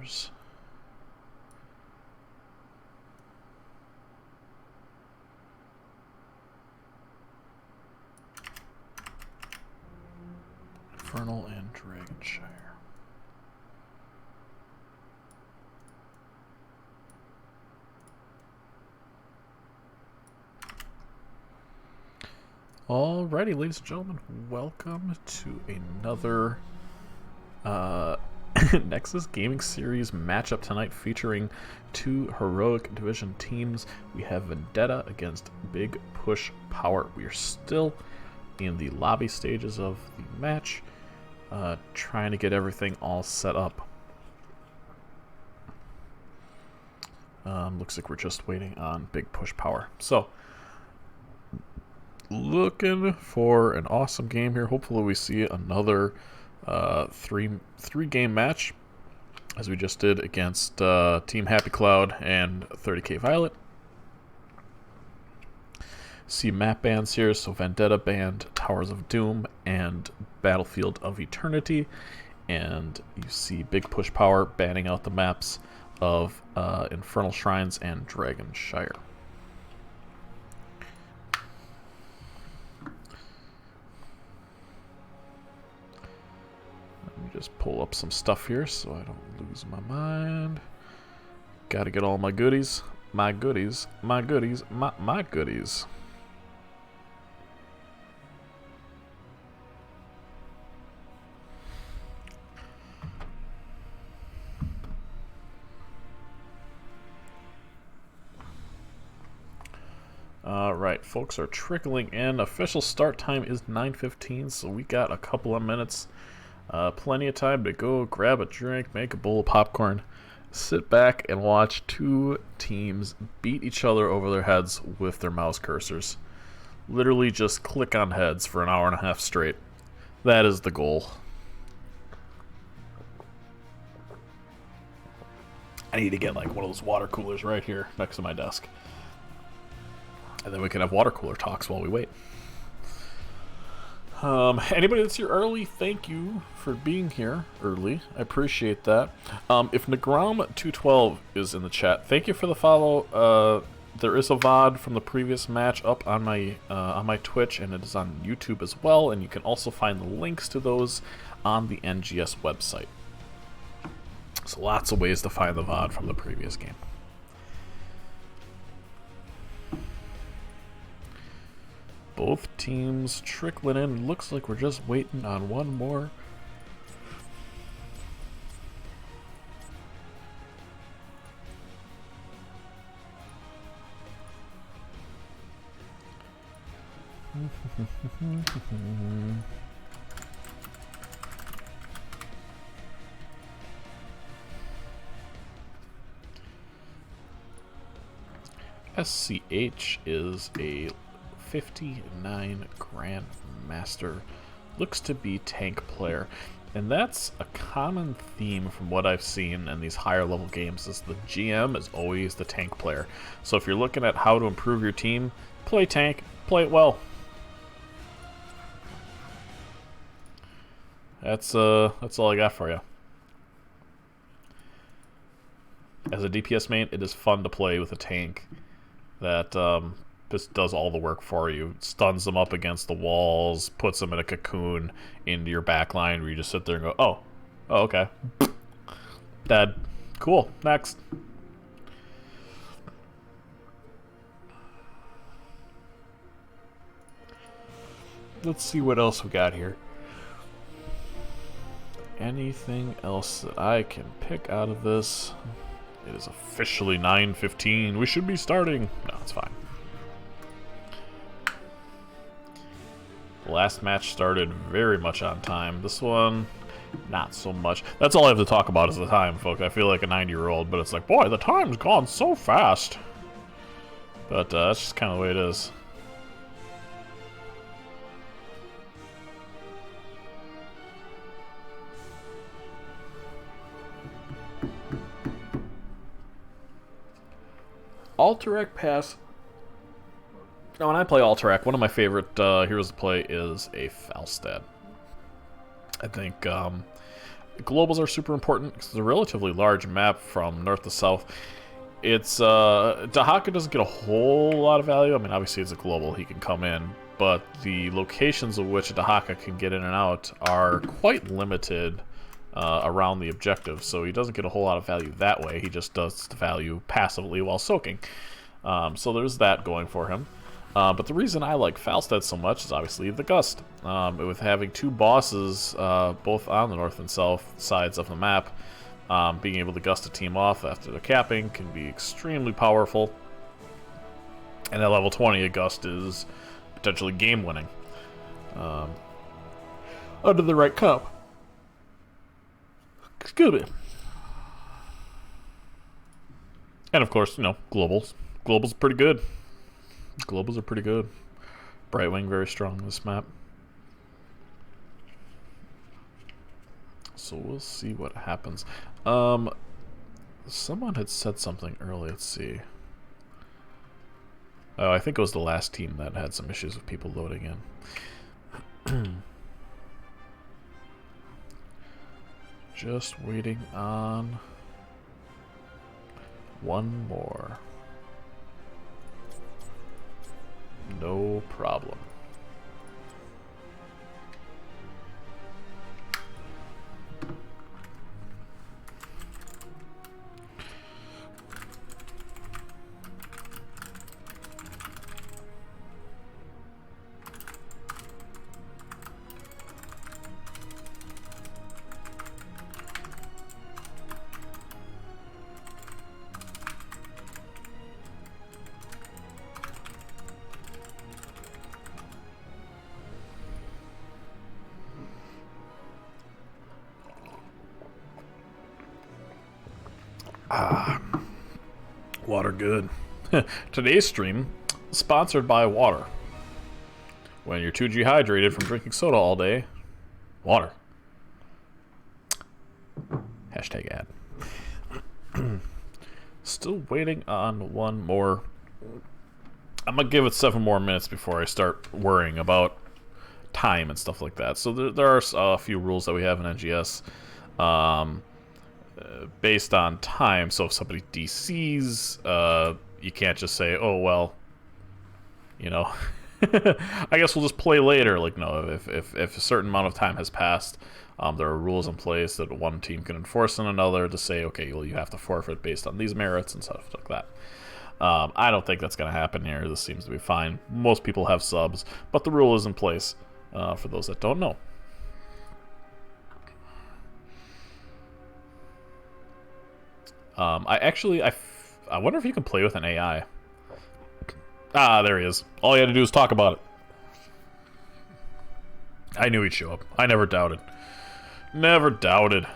Masters. Infernal and Dragonshire. Alrighty, ladies and gentlemen, welcome to another Nexus Gaming Series matchup tonight featuring two heroic division teams. We have Vendetta against Big Push Power. We are still in the lobby stages of the match, trying to get everything all set up. Looks like we're just waiting on Big Push Power. So, looking for an awesome game here. Hopefully we see another three-game match, as we just did against Team Happy Cloud and 30K Violet. See map bans here, so Vendetta banned Towers of Doom and Battlefield of Eternity, and you see Big Push Power banning out the maps of Infernal Shrines and Dragonshire. Let me just pull up some stuff here so I don't lose my mind. Gotta get all my goodies. My goodies. My goodies. My goodies. Alright, folks are trickling in. Official start time is 9:15, so we got a couple of minutes. Plenty of time to go grab a drink, make a bowl of popcorn, sit back and watch two teams beat each other over their heads with their mouse cursors. Literally just click on heads for an hour and a half straight. That is the goal. I need to get like one of those water coolers right here next to my desk. And then we can have water cooler talks while we wait. Anybody that's here early, thank you for being here early. I appreciate that. If Nagram212 is in the chat, thank you for the follow. There is a VOD from the previous match up on my Twitch, and it is on YouTube as well. And you can also find the links to those on the NGS website. So lots of ways to find the VOD from the previous game. Both teams trickling in. Looks like we're just waiting on one more. SCH is a 59 Grandmaster. Looks to be tank player. And that's a common theme from what I've seen in these higher level games, is the GM is always the tank player. So if you're looking at how to improve your team, play tank, play it well. That's all I got for you. As a DPS main, it is fun to play with a tank that just does all the work for you. Stuns them up against the walls, puts them in a cocoon into your backline where you just sit there and go, oh okay. Dead. Cool. Next. Let's see what else we got here. Anything else that I can pick out of this? It is officially 9:15. We should be starting. No, it's fine. The last match started very much on time. This one, not so much. That's all I have to talk about is the time, folks. I feel like a 90-year-old, but it's like, boy, the time's gone so fast. But that's just kind of the way it is. Alterac pass. Now, when I play Alterac, one of my favorite heroes to play is a Falstad. I think globals are super important because it's a relatively large map from north to south. It's Dahaka doesn't get a whole lot of value. I mean, obviously it's a global, he can come in, but the locations of which Dahaka can get in and out are quite limited around the objective, so he doesn't get a whole lot of value that way. He just does the value passively while soaking. So there's that going for him. But the reason I like Falstad so much is obviously the Gust. With having two bosses both on the north and south sides of the map, being able to gust a team off after the capping can be extremely powerful. And at level 20, a gust is potentially game-winning. Under the right comp. Excuse me. And of course, you know, globals. Globals are pretty good. Globals are pretty good. Brightwing very strong in this map. So we'll see what happens. Someone had said something earlier. Let's see. Oh, I think it was the last team that had some issues with people loading in. Just waiting on one more. No problem. Water good. Today's stream is sponsored by water. When you're too dehydrated from drinking soda all day, water. Hashtag ad. Still waiting on one more. I'm gonna give it 7 more minutes before I start worrying about time and stuff like that. So there are a few rules that we have in NGS. Based on time, so if somebody DCs, you can't just say, oh, well, you know, I guess we'll just play later. Like, no, if a certain amount of time has passed, there are rules in place that one team can enforce on another to say, okay, well, you have to forfeit based on these merits and stuff like that. I don't think that's going to happen here. This seems to be fine. Most people have subs, but the rule is in place for those that don't know. I wonder if you can play with an AI. Ah, there he is. All you had to do is talk about it. I knew he'd show up. I never doubted. Never doubted.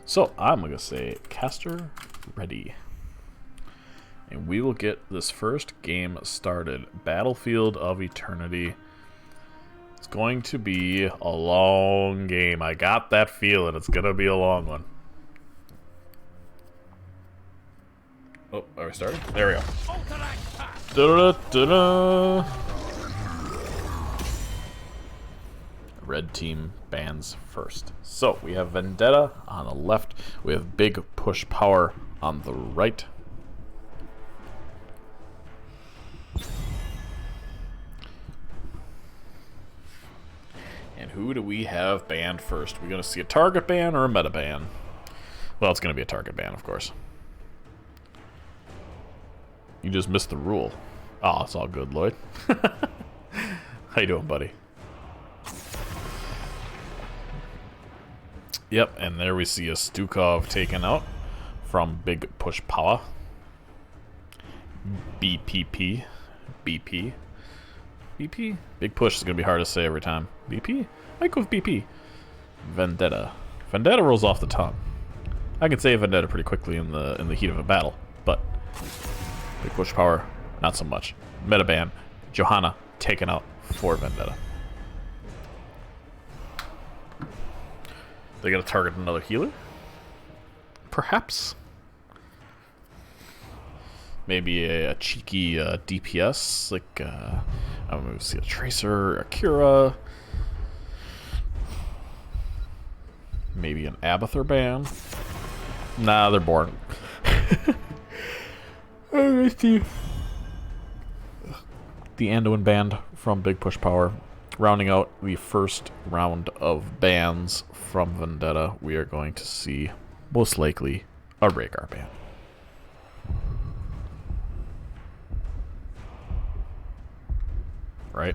So, I'm going to say, caster ready. And we will get this first game started. Battlefield of Eternity. It's going to be a long game. I got that feeling. It's going to be a long one. Oh, are we started? There we go. Da-da-da-da-da. Red team bans first. So, we have Vendetta on the left. We have Big Push Power on the right. And who do we have banned first? We're going to see a target ban or a meta ban? Well, it's going to be a target ban, of course. You just missed the rule. Oh, it's all good, Lloyd. How you doing, buddy? Yep, and there we see a Stukov taken out from Big Push Power. BPP. BP. BP? Big Push is going to be hard to say every time. BP? Might go with BP. Vendetta. Vendetta rolls off the tongue. I can say Vendetta pretty quickly in the heat of a battle, but Big Push Power, not so much. Metaban. Johanna taken out for Vendetta. They got to target another healer? Perhaps. Maybe a cheeky DPS, like I'm going to see a Tracer, Akira. Maybe an Abathur band. Nah, they're boring. Let's see. The Anduin band from Big Push Power. Rounding out the first round of bands from Vendetta, we are going to see, most likely, a Rhaegar band. Right?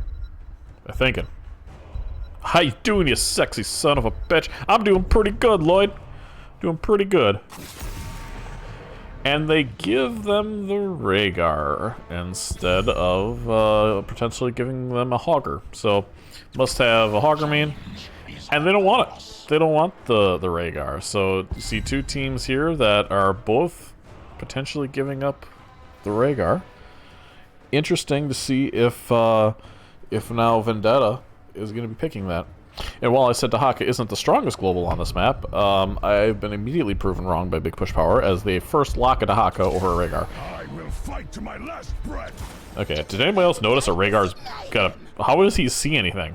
They're thinking. How you doing, you sexy son of a bitch? I'm doing pretty good, Lloyd. Doing pretty good. And they give them the Rhaegar instead of potentially giving them a Hogger. So, must have a Hogger main. And they don't want it. They don't want the Rhaegar. So, you see two teams here that are both potentially giving up the Rhaegar. Interesting to see if now Vendetta is going to be picking that. And while I said Dahaka isn't the strongest global on this map, I've been immediately proven wrong by Big Push Power as they first lock a Dahaka over a Rhaegar. I will fight to my last breath. Okay, did anybody else notice a Rhaegar's got a... How does he see anything?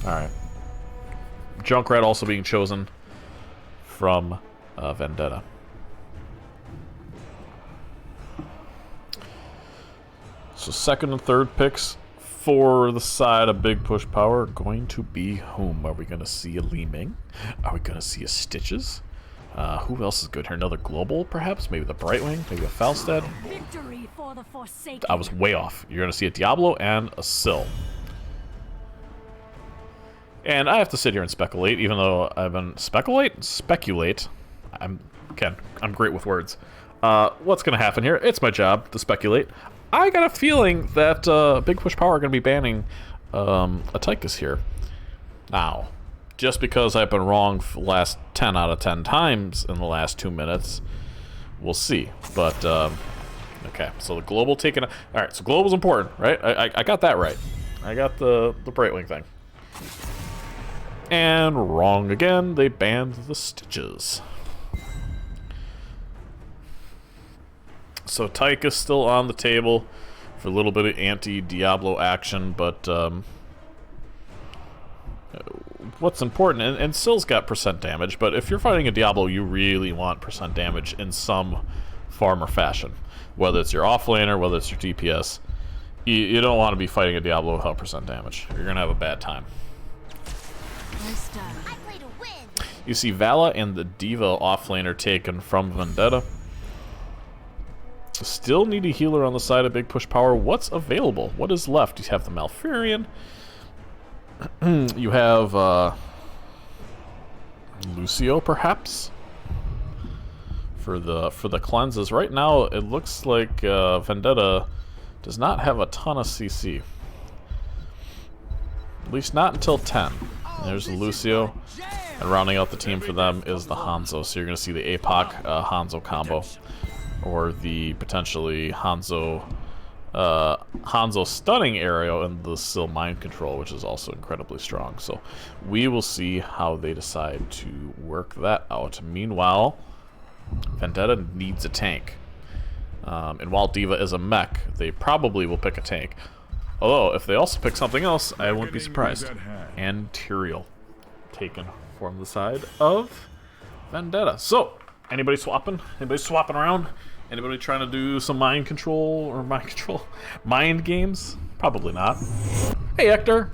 Alright. Junkrat also being chosen from Vendetta. So second and third picks for the side of Big Push Power are going to be whom? Are we going to see a Li Ming? Are we going to see a Stitches? Who else is good here? Another global, perhaps? Maybe the Brightwing? Maybe a Falstad? Victory for the Forsaken. I was way off. You're going to see a Diablo and a Syl. And I have to sit here and speculate, even though I've been... Speculate? I'm great with words. What's going to happen here? It's my job to speculate. I got a feeling that Big Push Power are going to be banning a Tychus here. Now, just because I've been wrong for the last 10 out of 10 times in the last 2 minutes, we'll see. But, okay, so the global taken... Alright, so global's important, right? I got that right. I got the Brightwing thing. And wrong again, they banned the Stitches. So Tychus still on the table for a little bit of anti-Diablo action, but what's important, and Syl's got percent damage, but if you're fighting a Diablo, you really want percent damage in some form or fashion. Whether it's your offlaner, whether it's your DPS, you don't want to be fighting a Diablo without percent damage. You're going to have a bad time. You see Vala and the Diva offlaner taken from Vendetta. Still need a healer on the side of Big Push Power. What's available? What is left? You have the Malfurion. You have Lucio, perhaps, for the cleanses. Right now, it looks like Vendetta does not have a ton of CC. At least not until 10. There's Lucio. And rounding out the team for them is the Hanzo. So you're going to see the APOC Hanzo combo. Or the potentially Hanzo stunning area and the Syl mind control, which is also incredibly strong. So we will see how they decide to work that out. Meanwhile, Vendetta needs a tank. And while Diva is a mech, they probably will pick a tank. Although, if they also pick something else, I wouldn't be surprised. And Tyrael taken from the side of Vendetta. So, anybody swapping? Anybody swapping around? Anybody trying to do some mind games? Probably not. Hey, Hector.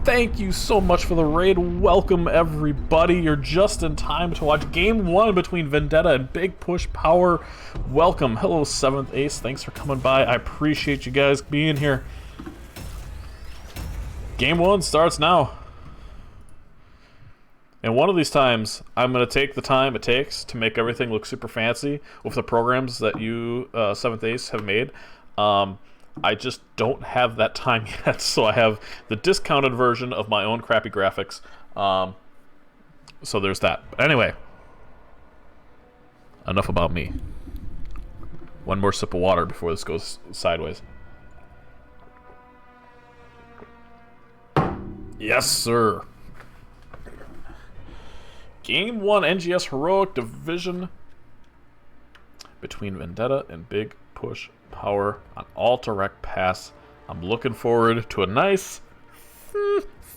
Thank you so much for the raid. Welcome, everybody. You're just in time to watch Game 1 between Vendetta and Big Push Power. Welcome. Hello, 7th Ace. Thanks for coming by. I appreciate you guys being here. Game 1 starts now. And one of these times, I'm going to take the time it takes to make everything look super fancy with the programs that you, 7th Ace, have made. I just don't have that time yet, so I have the discounted version of my own crappy graphics. So there's that. But anyway, enough about me. One more sip of water before this goes sideways. Yes, sir. Game 1 NGS Heroic Division between Vendetta and Big Push Power on alt-direct pass. I'm looking forward to a nice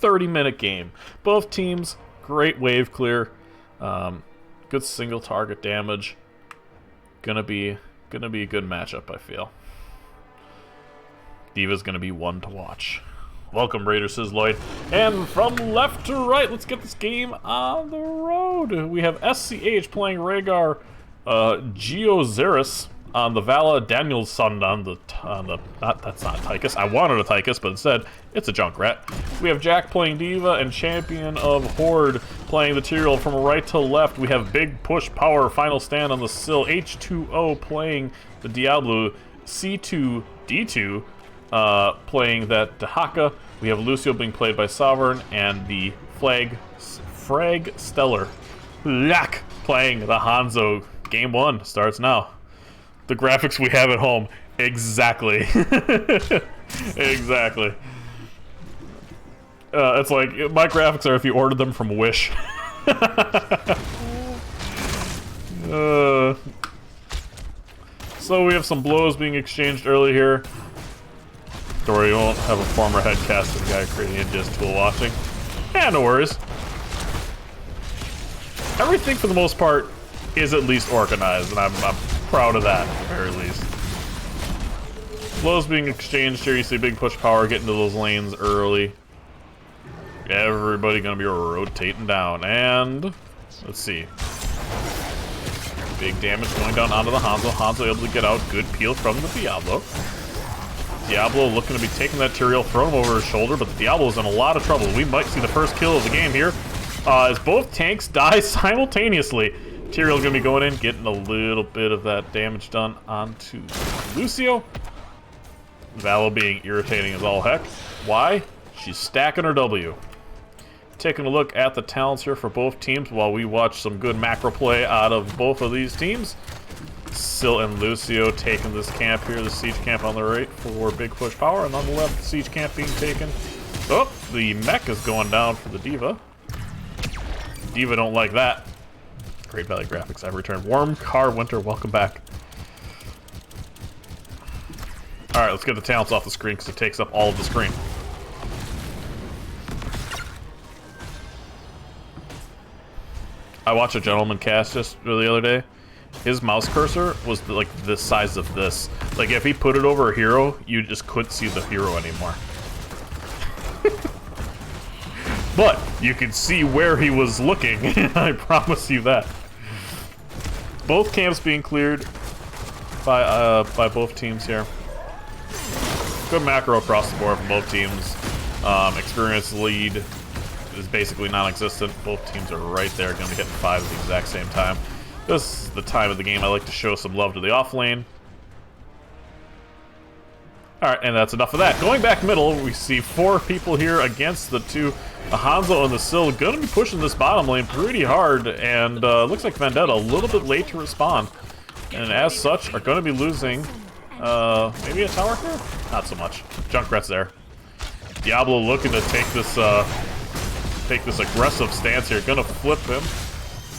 30-minute game. Both teams, great wave clear, good single target damage. Gonna be a good matchup, I feel. D.Va's gonna be one to watch. Welcome, Raiders, says Lloyd. And from left to right, let's get this game on the road. We have SCH playing Rhaegar Geozaris on the Vala Danielson that's not Tychus. I wanted a Tychus, but instead, it's a Junkrat. We have Jack playing D.Va and Champion of Horde playing the Tyrael. From right to left, we have Big Push Power, Final Stand on the Sill. H2O playing the Diablo. C2D2 playing that Dahaka. We have Lucio being played by Sovereign, and the Frag Stellar Lack playing the Hanzo. Game 1 starts now. The graphics we have at home, exactly. Exactly. It's like, my graphics are if you ordered them from Wish. So we have some blows being exchanged early here. Don't worry, you won't have a former head casting guy creating a NGS tool watching. Yeah, no worries. Everything, for the most part, is at least organized, and I'm proud of that, at the very least. Blows being exchanged here. You see Big Push Power getting to those lanes early. Everybody gonna be rotating down, and let's see. Big damage going down onto the Hanzo. Hanzo able to get out. Good peel from the Diablo. Diablo looking to be taking that Tyrael, throwing him over his shoulder, but the Diablo's in a lot of trouble. We might see the first kill of the game here, as both tanks die simultaneously. Tyrael gonna be going in, getting a little bit of that damage done onto Lucio. Vala being irritating as all heck. Why? She's stacking her W. Taking a look at the talents here for both teams while we watch some good macro play out of both of these teams. Sill and Lucio taking this camp here, the siege camp on the right for Big Push Power, and on the left, the siege camp being taken. Oh, the mech is going down for the D.Va. D.Va don't like that. Great Valley graphics, I've returned. Warm Car Winter, welcome back. Alright, let's get the talents off the screen because it takes up all of the screen. I watched a gentleman cast just the other day. His mouse cursor was like the size of this. Like if he put it over a hero, you just couldn't see the hero anymore. But you could see where he was looking. I promise you that. Both camps being cleared by both teams here. Good macro across the board from both teams. Experience lead is basically non-existent. Both teams are right there, going to be hitting 5 at the exact same time. This is the time of the game I like to show some love to the off lane. Alright, and that's enough of that. Going back middle, we see 4 people here against the 2. The Hanzo and the Sill going to be pushing this bottom lane pretty hard, and looks like Vendetta a little bit late to respond. And as such, are going to be losing maybe a tower here? Not so much. Junkrat's there. Diablo looking to take this aggressive stance here. Gonna flip him.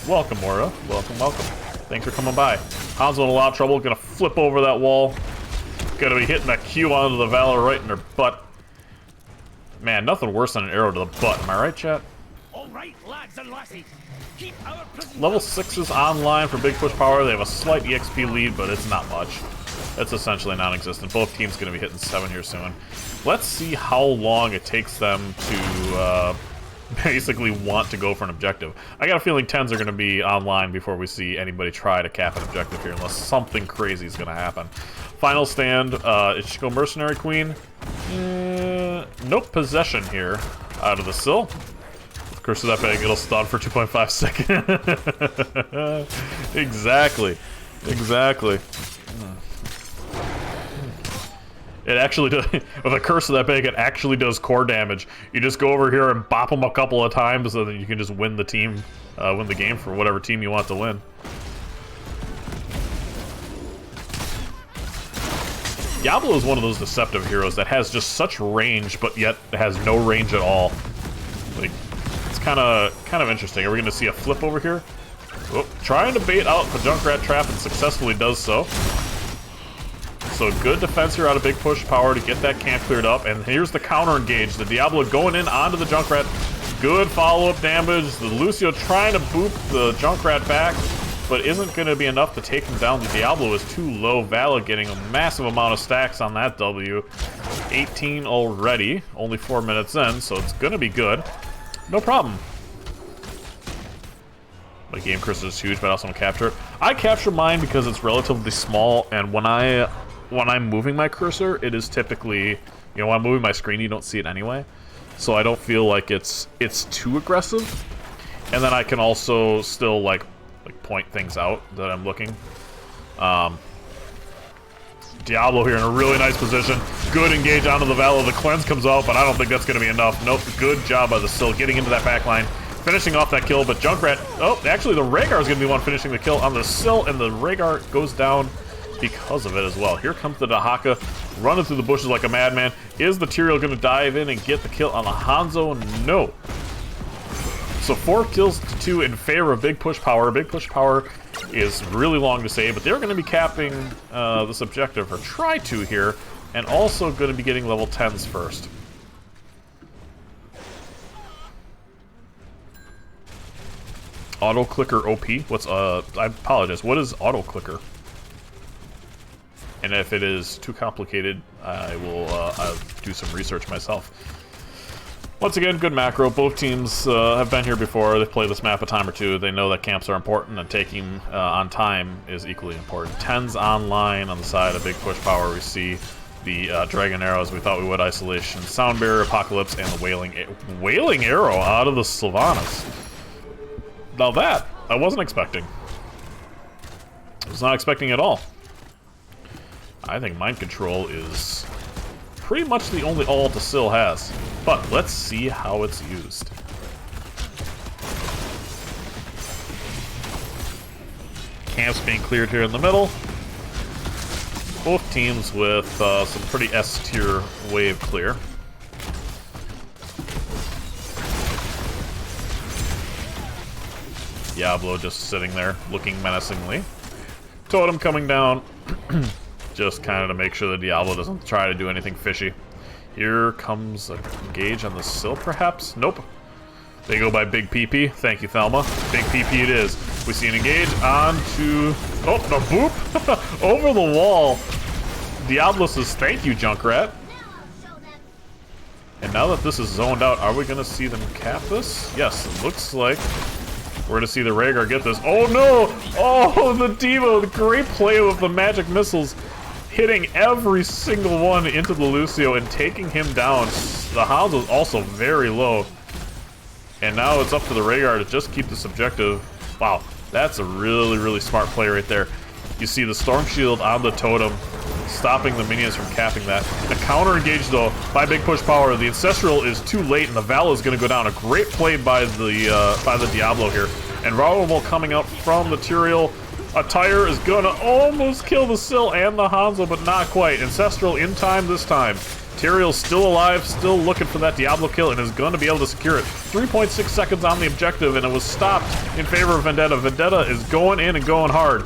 Welcome, Mora. Welcome, welcome. Thanks for coming by. Hanzo in a lot of trouble. Gonna flip over that wall. Gonna be hitting that Q onto the Valor right in her butt. Man, nothing worse than an arrow to the butt. Am I right, chat? All right, lads and lassies. Keep our Level 6 is online for Big Push Power. They have a slight EXP lead, but it's not much. It's essentially non-existent. Both teams going to be hitting 7 here soon. Let's see how long it takes them to basically want to go for an objective. I got a feeling 10s are going to be online before we see anybody try to cap an objective here, unless something crazy is going to happen. Final stand, it should go Mercenary Queen. Nope, Possession here out of the Sill. Curse of that bag, it'll stun for 2.5 seconds. Exactly. Exactly. It actually does, with a Curse of that bag, it actually does core damage. You just go over here and bop them a couple of times so that you can just win the team, win the game for whatever team you want to win. Diablo is one of those deceptive heroes that has just such range, but yet has no range at all. Like, it's kind of interesting. Are we going to see a flip over here? Oh, trying to bait out the Junkrat trap and successfully does so. So good defense here out of big push power to get that camp cleared up. And here's the counter engage. The Diablo going in onto the Junkrat. Good follow-up damage. The Lucio trying to boop the Junkrat back, but isn't going to be enough to take him down. The Diablo is too low. Vala getting a massive amount of stacks on that W. 18 already. Only 4 minutes in, so it's going to be good. No problem. My game cursor is huge, but I also don't capture it. I capture mine because it's relatively small, and when I'm moving my cursor, it is typically, you know, when I'm moving my screen, you don't see it anyway. So I don't feel like it's too aggressive. And then I can also still like point things out that I'm looking. Diablo here in a really nice position. Good engage onto the Vala. The cleanse comes out, but I don't think that's going to be enough. Nope, good job by the Sill getting into that back line. Finishing off that kill, but Junkrat... Oh, actually the Rhaegar is going to be one finishing the kill on the Sill, and the Rhaegar goes down because of it as well. Here comes the Dahaka, running through the bushes like a madman. Is the Tyrael going to dive in and get the kill on the Hanzo? No. So 4 kills to 2 in favor of Big Push Power. Big Push Power is really long to save, but they're going to be capping this objective, or try to here, and also going to be getting level 10s first. Auto clicker OP? What's I apologize. What is auto clicker? And if it is too complicated, I will I'll do some research myself. Once again, good macro. Both teams have been here before. They've played this map a time or two. They know that camps are important, and taking on time is equally important. 10s online on the side of Big Push Power. We see the Dragon Arrows. We thought we would isolation. Sound Barrier, Apocalypse, and the Wailing Arrow out of the Sylvanas. Now that, I wasn't expecting. I was not expecting at all. I think Mind Control is pretty much the only ult the Sill has. But let's see how it's used. Camps being cleared here in the middle. Both teams with some pretty S-tier wave clear. Diablo just sitting there, looking menacingly. Totem coming down, just kind of to make sure the Diablo doesn't try to do anything fishy. Here comes a engage on the Sill, perhaps? Nope. They go by Big PP. Thank you, Thelma. Big PP it is. We see an engage onto... Oh, the boop! Over the wall. Diablo says, thank you, Junkrat. And now that this is zoned out, are we going to see them cap this? Yes, it looks like... We're going to see the Rhaegar get this. Oh no! Oh, the Devo! The great play with the magic missiles. Hitting every single one into the Lucio and taking him down. The Hanzo is also very low. And now it's up to the Rhaegar to just keep this objective. Wow, that's a really, really smart play right there. You see the Storm Shield on the Totem, stopping the minions from capping that. The counter engage, though, by Big Push Power. The Ancestral is too late, and the Vala is going to go down. A great play by the Diablo here. And Raoul coming up from the Tyrael. Attire is going to almost kill the Sill and the Hanzo, but not quite. Ancestral in time this time. Tyrael's still alive, still looking for that Diablo kill, and is going to be able to secure it. 3.6 seconds on the objective, and it was stopped in favor of Vendetta. Vendetta is going in and going hard.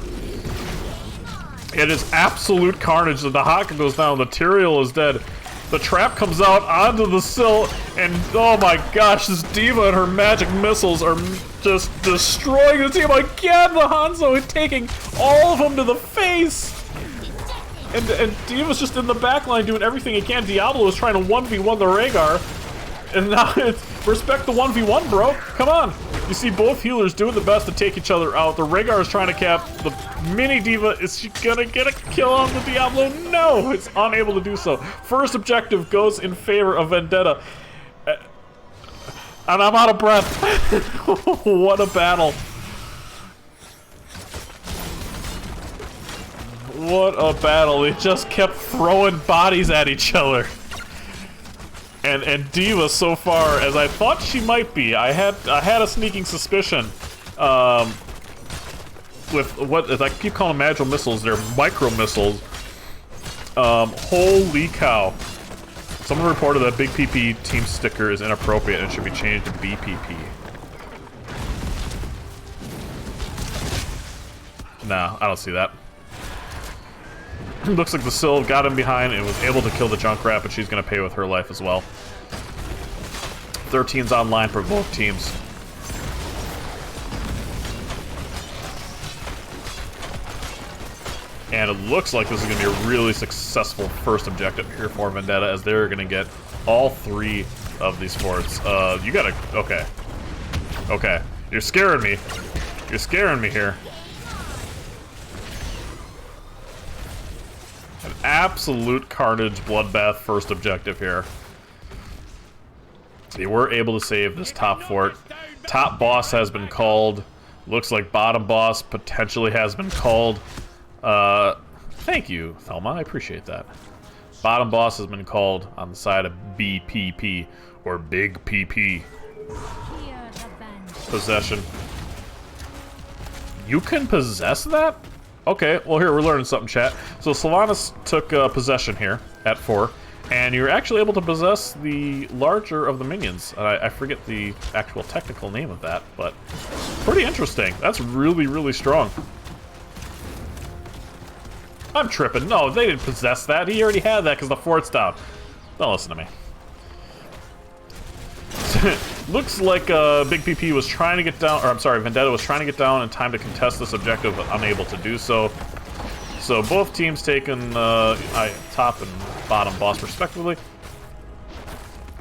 It is absolute carnage. The Dahaka goes down. The Tyrael is dead. The trap comes out onto the Sill, and oh my gosh, this Diva and her magic missiles are just destroying the team again. The Hanzo is taking all of them to the face. And Diva's just in the backline doing everything he can. Diablo is trying to 1v1 the Rhaegar. And now it's respect the 1v1, bro. Come on. You see both healers doing the best to take each other out. The Rhaegar is trying to cap the mini Diva. Is she gonna get a kill on the Diablo? No, it's unable to do so. First objective goes in favor of Vendetta. And I'm out of breath. What a battle. What a battle. They just kept throwing bodies at each other. And Diva, so far as I thought she might be, I had a sneaking suspicion. With what I keep calling magical missiles, they're micro missiles. Holy cow! Someone reported that Big PP team sticker is inappropriate and should be changed to BPP. No, I don't see that. Looks like the Sylve got him behind and was able to kill the Junkrat, but she's going to pay with her life as well. 13's online for both teams. And it looks like this is going to be a really successful first objective here for Vendetta, as they're going to get all 3 of these forts. You gotta... Okay. Okay. You're scaring me. You're scaring me here. An absolute carnage bloodbath first objective here. They were able to save this top fort. Top boss has been called. Looks like bottom boss potentially has been called. Thank you, Thelma. I appreciate that. Bottom boss has been called on the side of BPP, or Big PP. Possession. You can possess that? Okay, well here, we're learning something, chat. So Sylvanas took possession here at 4, and you're actually able to possess the larger of the minions. I forget the actual technical name of that, but pretty interesting. That's really, really strong. I'm tripping. No, they didn't possess that. He already had that because the fort's down. Don't listen to me. Looks like Big PP was trying to get down, or I'm sorry, Vendetta was trying to get down in time to contest this objective, but unable to do so. So both teams taking top and bottom boss respectively.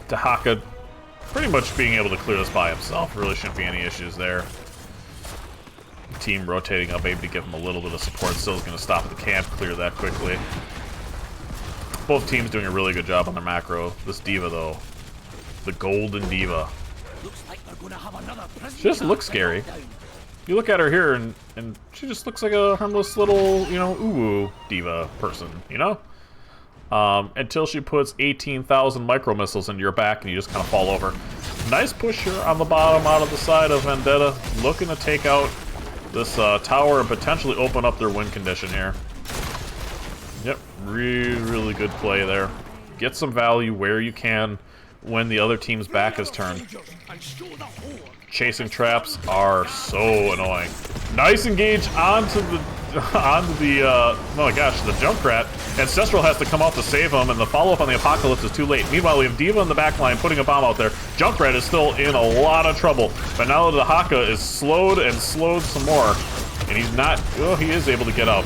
Dahaka pretty much being able to clear this by himself. Really shouldn't be any issues there. Team rotating up, maybe to give him a little bit of support. Still is going to stop at the camp, clear that quickly. Both teams doing a really good job on their macro. This diva, though, the golden diva, she just looks scary. You look at her here, and she just looks like a harmless little, you know, ooh diva person, you know? Until she puts 18,000 micro missiles into your back, and you just kind of fall over. Nice push here on the bottom out of the side of Vendetta, looking to take out this tower and potentially open up their win condition here. Yep, really, really good play there. Get some value where you can when the other team's back is turned. Chasing traps are so annoying. Nice engage onto the oh my gosh, the Junkrat. Ancestral has to come out to save him, and the follow-up on the Apocalypse is too late. Meanwhile, we have Diva in the back line putting a bomb out there. Junkrat is still in a lot of trouble, but now the Haka is slowed and slowed some more, and he's not... Oh, he is able to get out.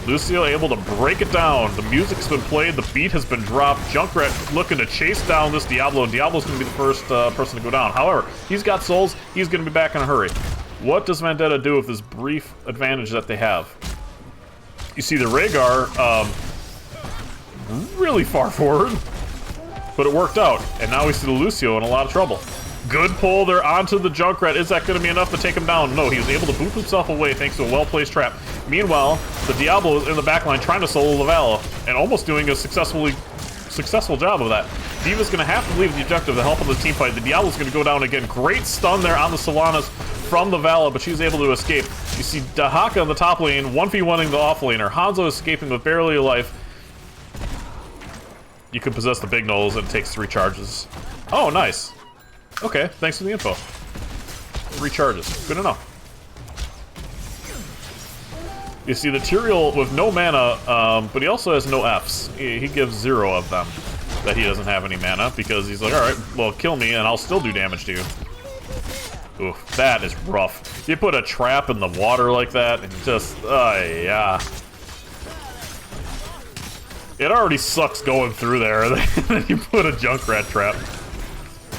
Lucio able to break it down. The music's been played, the beat has been dropped. Junkrat looking to chase down this Diablo, and Diablo's going to be the first person to go down. However, he's got souls, he's going to be back in a hurry. What does Vendetta do with this brief advantage that they have? You see the Rhaegar really far forward, but it worked out. And now we see the Lucio in a lot of trouble. Good pull there onto the Junkrat. Is that going to be enough to take him down? No, he was able to boot himself away thanks to a well-placed trap. Meanwhile, the Diablo is in the backline trying to solo Lavala and almost doing a successful job of that. Diva's going to have to leave the objective to help in the team fight. The Diablo's going to go down again. Great stun there on the Sylvanas from the Vala, but she's able to escape. You see Dahaka in the top lane, 1v1ing the off laner. Hanzo escaping with barely a life. You can possess the big nulls, and it takes 3 charges. Oh, nice. Okay, thanks for the info. 3 charges. Good enough. You see the Tyrael with no mana, but he also has no Fs. He gives 0 of them that he doesn't have any mana, because he's like, alright, well, kill me, and I'll still do damage to you. Oof, that is rough. You put a trap in the water like that, and just, yeah. It already sucks going through there, and then you put a Junkrat trap.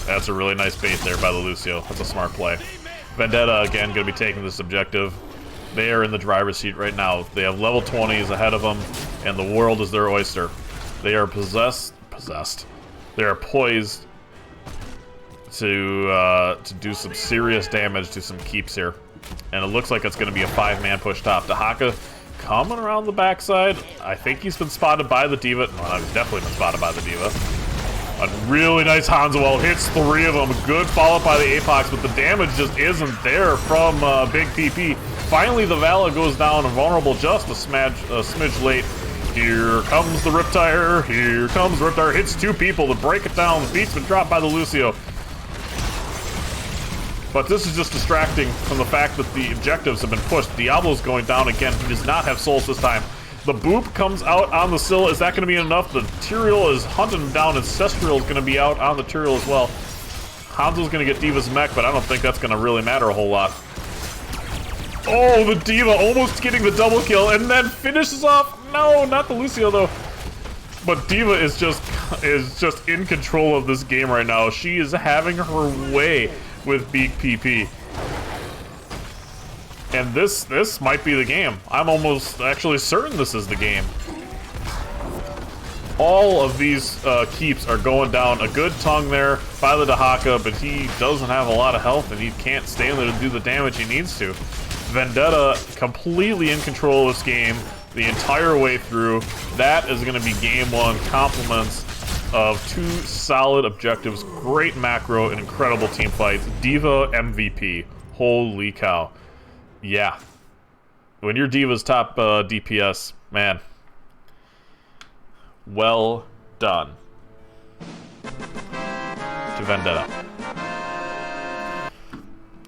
That's a really nice bait there by the Lucio. That's a smart play. Vendetta, again, going to be taking this objective. They are in the driver's seat right now. They have level 20s ahead of them, and the world is their oyster. They are possessed. They are poised to do some serious damage to some keeps here. And it looks like it's going to be a 5-man push top. Dahaka coming around the backside. I think he's been spotted by the Diva. No, he's definitely been spotted by the Diva. A really nice Hanzo hits 3 of them. Good follow-up by the Apox, but the damage just isn't there from Big PP. Finally, the Vala goes down, vulnerable just a smidge late. Here comes the Riptire. Here comes the Riptire. Hits 2 people to break it down. The beat's been dropped by the Lucio. But this is just distracting from the fact that the objectives have been pushed. Diablo's going down again. He does not have souls this time. The boop comes out on the sill. Is that going to be enough? The Tyrael is hunting him down. Ancestral is going to be out on the Tyrael as well. Hanzo's going to get D.Va's mech, but I don't think that's going to really matter a whole lot. Oh, the D.Va almost getting the double kill and then finishes off. No, not the Lucio though. But D.Va is just in control of this game right now. She is having her way with Big PP. And this might be the game. I'm almost actually certain this is the game. All of these keeps are going down. A good tongue there by the Dahaka, but he doesn't have a lot of health and he can't stay in there to do the damage he needs to. Vendetta completely in control of this game the entire way through. That is going to be game one. Compliments of two solid objectives, great macro, and incredible team fights. D.Va MVP. Holy cow. Yeah. When your D.Va's top DPS, man. Well done. To Vendetta.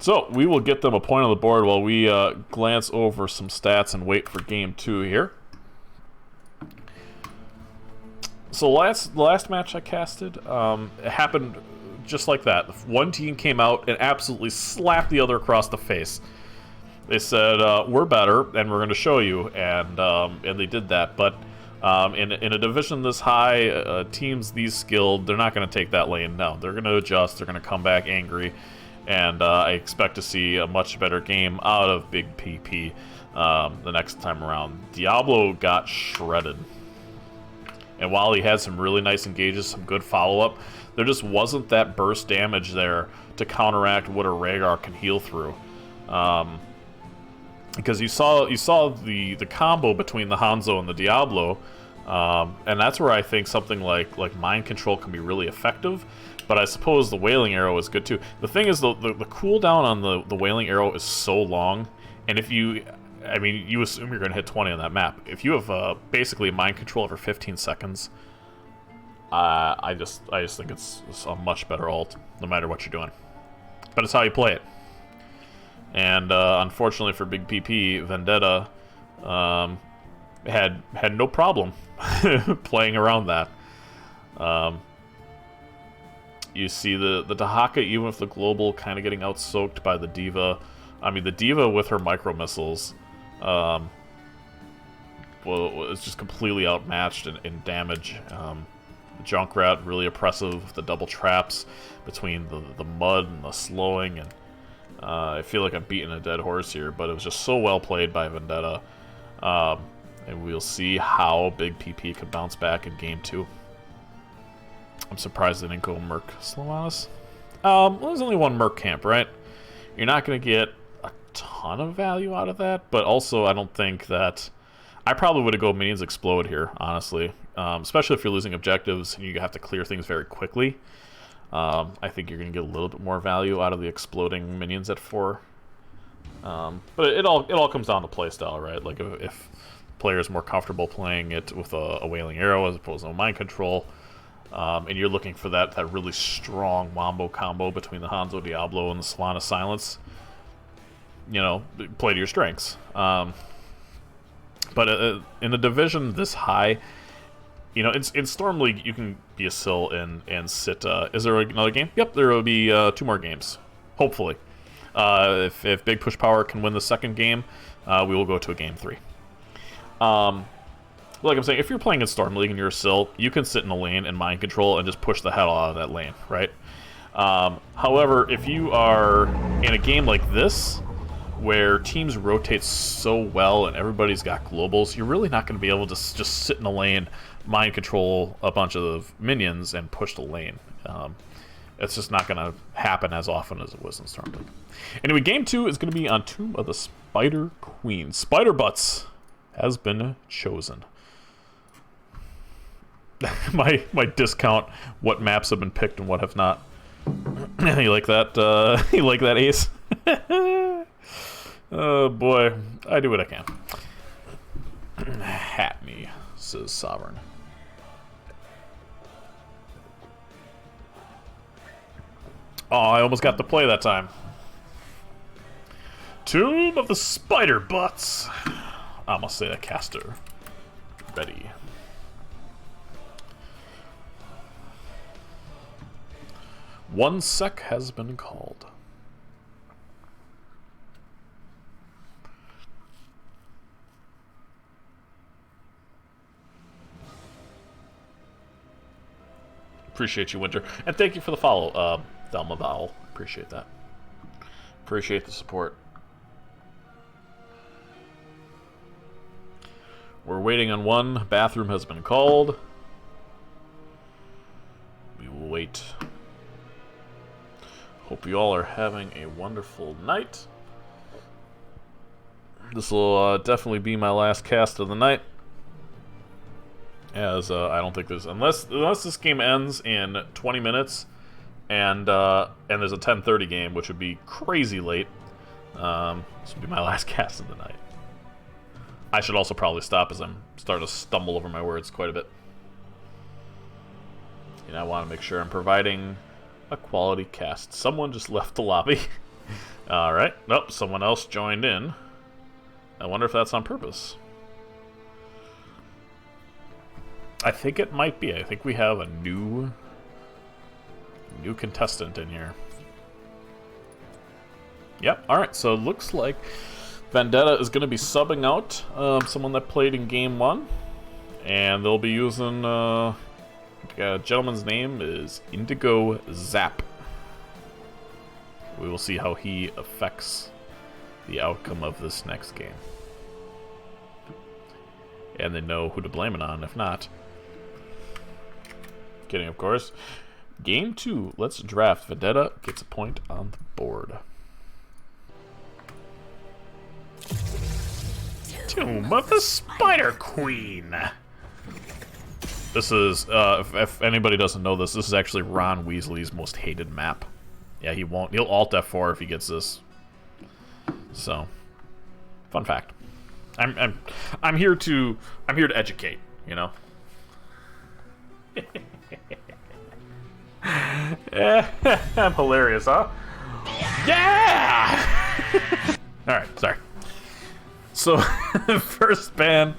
So, we will get them a point on the board while we glance over some stats and wait for game two here. So the last match I casted, it happened just like that. One team came out and absolutely slapped the other across the face. They said, we're better, and we're going to show you, and they did that. But in a division this high, teams these skilled, they're not going to take that lane. No, they're going to adjust, they're going to come back angry. And I expect to see a much better game out of Big PP the next time around. Diablo got shredded. And while he had some really nice engages, some good follow-up, there just wasn't that burst damage there to counteract what a Rhaegar can heal through. Because you saw the combo between the Hanzo and the Diablo, and that's where I think something like Mind Control can be really effective. But I suppose the Wailing Arrow is good too. The thing is, the cooldown on the Wailing Arrow is so long, and if you, I mean, you assume you're going to hit 20 on that map. If you have basically Mind Control for 15 seconds, I just think it's a much better ult, no matter what you're doing. But it's how you play it. And unfortunately for Big PP, Vendetta had no problem playing around that. You see the Dahaka, even with the global, kind of getting out-soaked by the D.Va. I mean, the D.Va with her micro-missiles, well, it's just completely outmatched in damage. The Junkrat, really oppressive with the double traps between the mud and the slowing. And I feel like I'm beating a dead horse here, but it was just so well played by Vendetta. And we'll see how Big PP could bounce back in game two. I'm surprised they didn't go Merc Sylvanas. Well, there's only one Merc camp, right? You're not going to get a ton of value out of that, but also I don't think that... I probably would have go Minions Explode here, honestly. Especially if you're losing objectives and you have to clear things very quickly. I think you're going to get a little bit more value out of the exploding minions at 4. But it all comes down to playstyle, right? Like if players more comfortable playing it with a Wailing Arrow as opposed to a Mind Control, and you're looking for that really strong wombo combo between the Hanzo Diablo and the Sylvanas Silence, you know, play to your strengths. But in a division this high, you know, in Storm League, you can be a Syl and sit. Is there another game? Yep, there will be 2 more games, hopefully. If Big Push Power can win the second game, we will go to a game 3. Like I'm saying, if you're playing in Storm League and you're a Syl, you can sit in a lane and Mind Control and just push the hell out of that lane, right? However, if you are in a game like this, where teams rotate so well and everybody's got globals, you're really not going to be able to just sit in a lane, Mind Control a bunch of minions, and push the lane. It's just not going to happen as often as it was in Storm League. Anyway, game 2 is going to be on Tomb of the Spider Queen. Spider Butts has been chosen. my discount what maps have been picked and what have not. You like that? You like that, Ace? Oh boy, I do what I can. Hat me, says Sovereign. Oh, I almost got to play that time. Tomb of the Spider Butts. I must say the caster. Ready. One sec has been called. Appreciate you, Winter. And thank you for the follow, Thelma Vowel. Appreciate that. Appreciate the support. We're waiting on one. Bathroom has been called. We will wait. Hope you all are having a wonderful night. This will definitely be my last cast of the night. As I don't think there's unless this game ends in 20 minutes, and there's a 10:30 game, which would be crazy late. This would be my last cast of the night. I should also probably stop as I'm starting to stumble over my words quite a bit. And I want to make sure I'm providing a quality cast. Someone just left the lobby. All right. Nope. Someone else joined in. I wonder if that's on purpose. I think it might be. I think we have a new contestant in here. Yep. All right. So it looks like Vendetta is going to be subbing out someone that played in Game 1. And they'll be using... a gentleman's name is Indigo Zap. We will see how he affects the outcome of this next game. And they know who to blame it on, if not. Kidding, of course. Game 2, let's draft. Vendetta gets a point on the board. Tomb of the Spider Queen. This is, if anybody doesn't know this, this is actually Ron Weasley's most hated map. Yeah, he won't. He'll Alt F4 if he gets this. So, fun fact. I'm here to educate. You know. I'm hilarious, huh? Yeah. All right, sorry. So, first ban.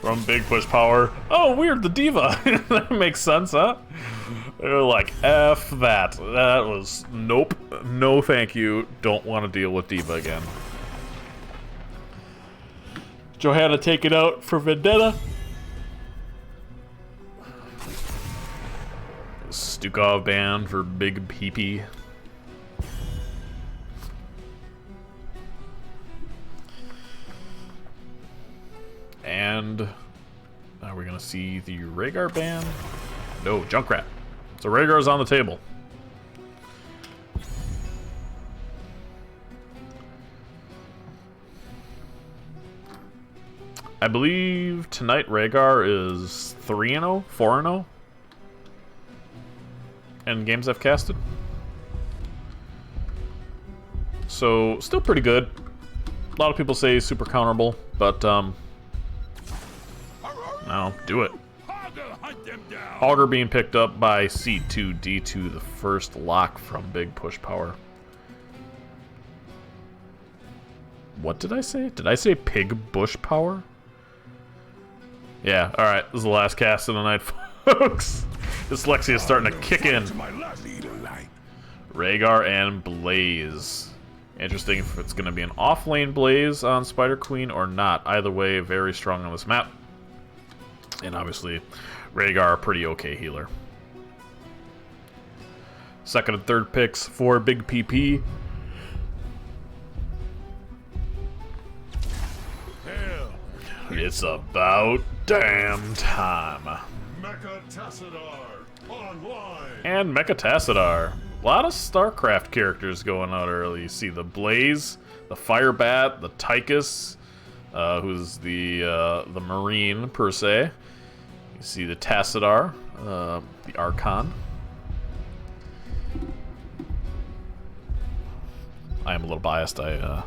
From Big Push Power. Oh, weird, the Diva. That makes sense, huh? They're like, F that. That was... Nope. No thank you. Don't want to deal with Diva again. Johanna take it out for Vendetta. Stukov ban for Big PP. And are we gonna see the Rhaegar ban? No, Junkrat. So Rhaegar's on the table. I believe tonight Rhaegar is 3-0, 4-0 in games I've casted. So still pretty good. A lot of people say super counterable, but no, do it. Augur being picked up by C2D2, the first lock from Big Push Power. What did I say? Did I say Pig Bush Power? Yeah, alright, this is the last cast of the night, folks. Dyslexia is starting to kick in. Rhaegar and Blaze. Interesting if it's going to be an off-lane Blaze on Spider Queen or not. Either way, very strong on this map. And obviously, Rhaegar, a pretty okay healer. Second and third picks for Big PP. It's about damn time. And Mecha Tassadar. A lot of StarCraft characters going out early. You see the Blaze, the Firebat, the Tychus, who's the Marine per se. You see the Tassadar, the Archon. I am a little biased. I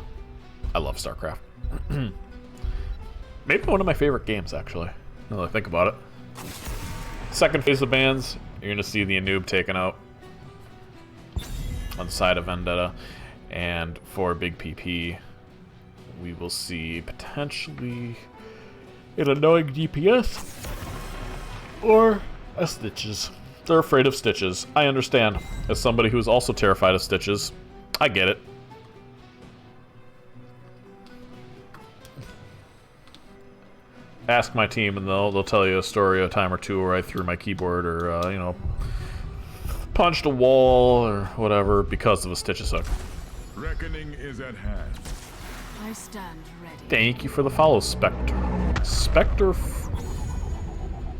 love StarCraft. Maybe one of my favorite games, actually, now that I think about it. Second phase of bans, you're going to see the Anub taken out on the side of Vendetta. And for big PP, we will see potentially an annoying DPS or a Stitches. They're afraid of Stitches. I understand. As somebody who's also terrified of Stitches, I get it. Ask my team and they'll tell you a story a time or two where I threw my keyboard or, you know, punched a wall or whatever because of a Stitches hook. Reckoning is at hand. I stand ready. Thank you for the follow, Spectre. Spectre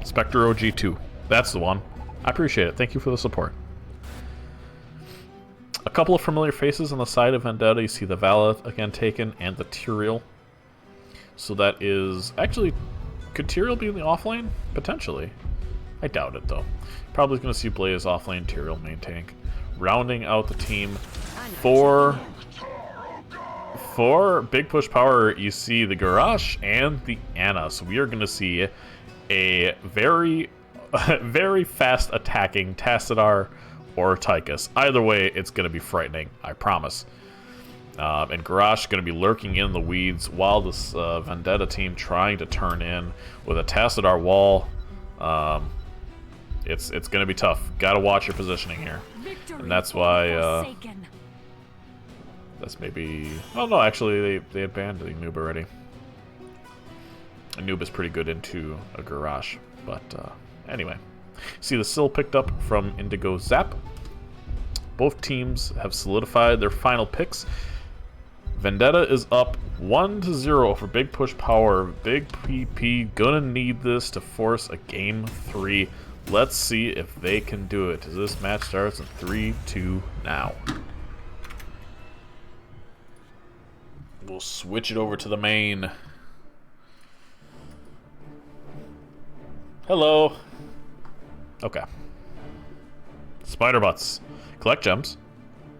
OG2. That's the one. I appreciate it. Thank you for the support. A couple of familiar faces on the side of Vendetta. You see the Valeth again taken and the Tyrael. So that is... Actually, could Tyrael be in the offlane? Potentially. I doubt it, though. Probably going to see Blaze offlane, Tyrael main tank. Rounding out the team for Big Push Power, you see the Garrosh and the Ana. So we are going to see a very, very fast attacking Tassadar or Tychus. Either way, it's going to be frightening, I promise. And Garrosh going to be lurking in the weeds while this Vendetta team trying to turn in with a Tassadar wall. It's going to be tough. Got to watch your positioning here. And that's why... that's maybe... Oh no, actually they had banned the noob already. A noob is pretty good into a Garrosh. But anyway. See the Syl picked up from Indigo Zap. Both teams have solidified their final picks. Vendetta is up 1-0 for Big Push Power. Big PP gonna need this to force a game 3. Let's see if they can do it. As this match starts in 3-2 now. We'll switch it over to the main. Hello. Okay. Spider butts. Collect gems.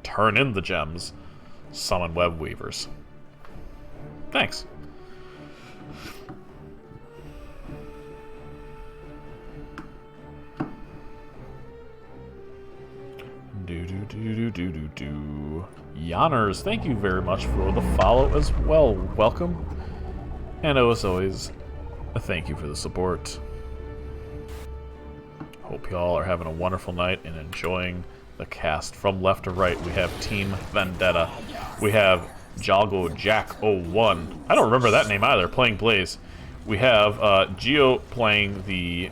Turn in the gems. Summon web weavers. Thanks. Do. Yanners, thank you very much for the follow as well. Welcome. And as always, a thank you for the support. Hope y'all are having a wonderful night and enjoying the cast. From left to right, we have Team Vendetta. We have Jalgo Jack 01. I don't remember that name either, playing Blaze. We have Geo playing the...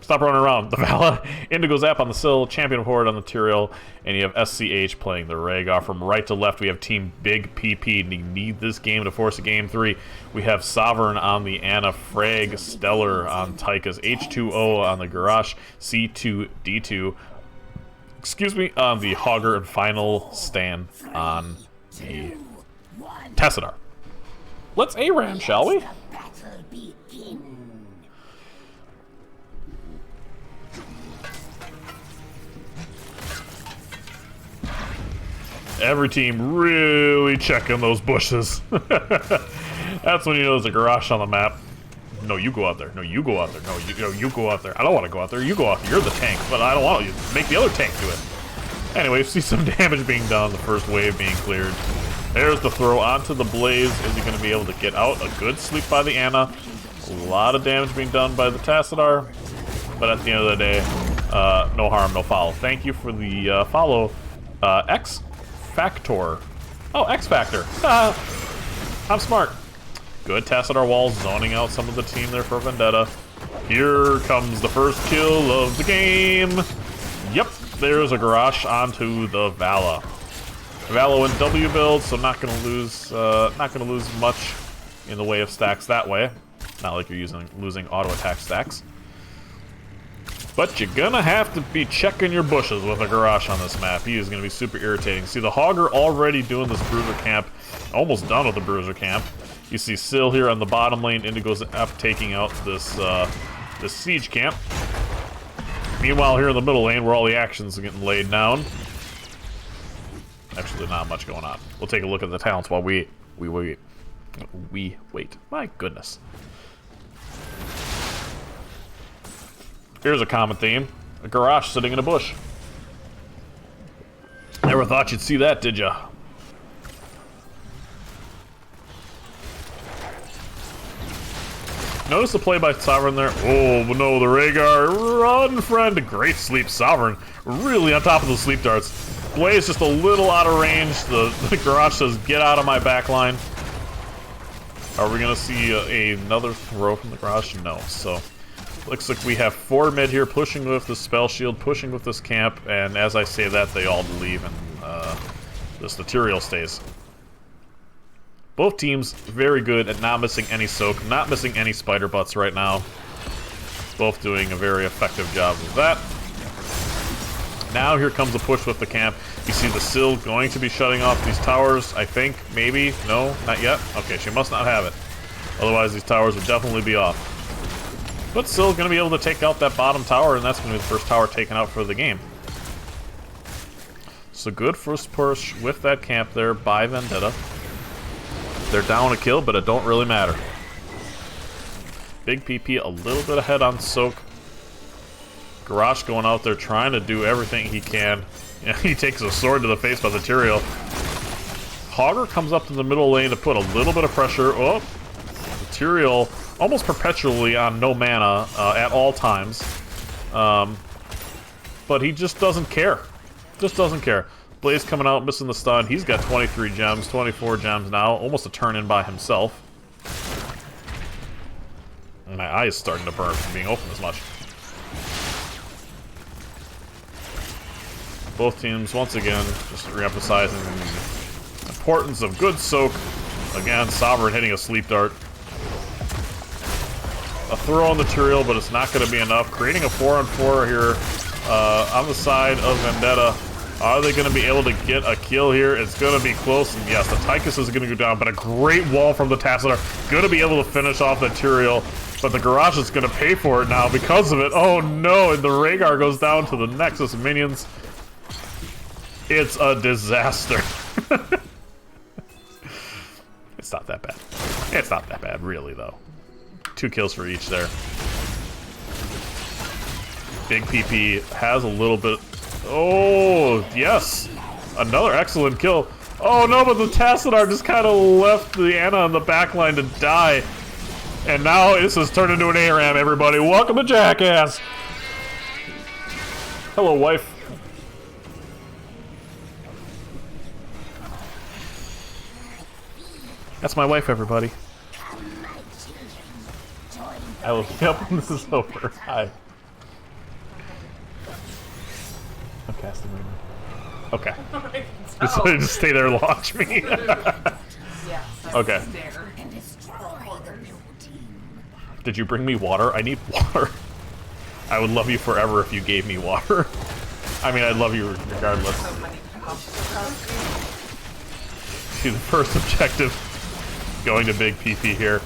Stop running around. The Vala, Indigo Zap on the Syl, Champion of Horde on the Tyrael, and you have SCH playing the Rhaegar. From right to left, we have Team Big PP, and you need this game to force a game 3. We have Sovereign on the Ana, Frag, Stellar on Tychus, H2O on the Garrosh, C2D2, excuse me, on the Hogger, and Final Stand on the Tassadar. Let's A-Ram, shall we? Every team really checking those bushes. That's when you know there's a Garrosh on the map. No, you go out there. No, you go out there. No, you go out there. I don't want to go out there. You go out there. You're the tank, but I don't want you. Make the other tank do it. Anyway, see some damage being done. The first wave being cleared. There's the throw onto the Blaze. Is he going to be able to get out? A good sleep by the Ana. A lot of damage being done by the Tassadar. But at the end of the day, no harm, no foul. Thank you for the follow, X Factor. Oh, X Factor. I'm smart. Good Tassadar wall, zoning out some of the team there for Vendetta. Here comes the first kill of the game. Yep, there's a Garrosh onto the Vala. Vala in W build, so not gonna lose much in the way of stacks that way. Not like you're losing auto attack stacks. But you're gonna have to be checking your bushes with a Garrosh on this map. He is gonna be super irritating. See the Hogger already doing this bruiser camp, almost done with the bruiser camp. You see Syl here on the bottom lane. Indigo's up taking out this siege camp. Meanwhile, here in the middle lane, where all the actions are getting laid down. Actually, not much going on. We'll take a look at the talents while we wait. My goodness. Here's a common theme. A Garrosh sitting in a bush. Never thought you'd see that, did ya? Notice the play by Sovereign there. Oh, no, the Rhaegar. Run, friend. Great sleep. Sovereign really on top of the sleep darts. Blaze just a little out of range. The Garage says, get out of my back line. Are we going to see another throw from the Garage? No. So, looks like we have 4 mid here, pushing with the Spell Shield, pushing with this camp, and as I say that, they all leave, and this Tyrael stays. Both teams very good at not missing any soak, not missing any spider butts right now. Both doing a very effective job of that. Now here comes the push with the camp. You see the Syl going to be shutting off these towers, I think, maybe? No, not yet? Okay, she must not have it. Otherwise these towers would definitely be off. But Syl going to be able to take out that bottom tower, and that's going to be the first tower taken out for the game. So good first push with that camp there by Vendetta. They're down a kill, but it don't really matter. Big PP a little bit ahead on Soak. Garrosh going out there trying to do everything he can. Yeah, he takes a sword to the face by the Tyrael. Hogger comes up to the middle lane to put a little bit of pressure. Oh, the Tyrael almost perpetually on no mana at all times. But he just doesn't care. Just doesn't care. Blaze coming out, missing the stun. He's got 23 gems, 24 gems now. Almost a turn in by himself. And my eye is starting to burn from being open as much. Both teams, once again, just re-emphasizing the importance of good soak. Again, Sovereign hitting a sleep dart. A throw on the Tyrael, but it's not going to be enough. Creating a 4-on-4 here on the side of Vendetta. Are they going to be able to get a kill here? It's going to be close, and yes, the Tychus is going to go down, but a great wall from the Tassadar. Going to be able to finish off the Tyrael, but the Garage is going to pay for it now because of it. Oh no, and the Rhaegar goes down to the Nexus minions. It's a disaster. It's not that bad. It's not that bad, really, though. 2 kills for each there. Big PP has a little bit... Oh, yes! Another excellent kill. Oh no, but the Tassadar just kind of left the Ana on the backline to die. And now this has turned into an ARAM, everybody. Welcome to Jackass! Hello, wife. That's my wife, everybody. I will be up when this is over. Hi. I'm casting right now. Okay. Just stay there and watch me. Okay. Did you bring me water? I need water. I would love you forever if you gave me water. I mean, I'd love you regardless. See, the first objective going to big PP here.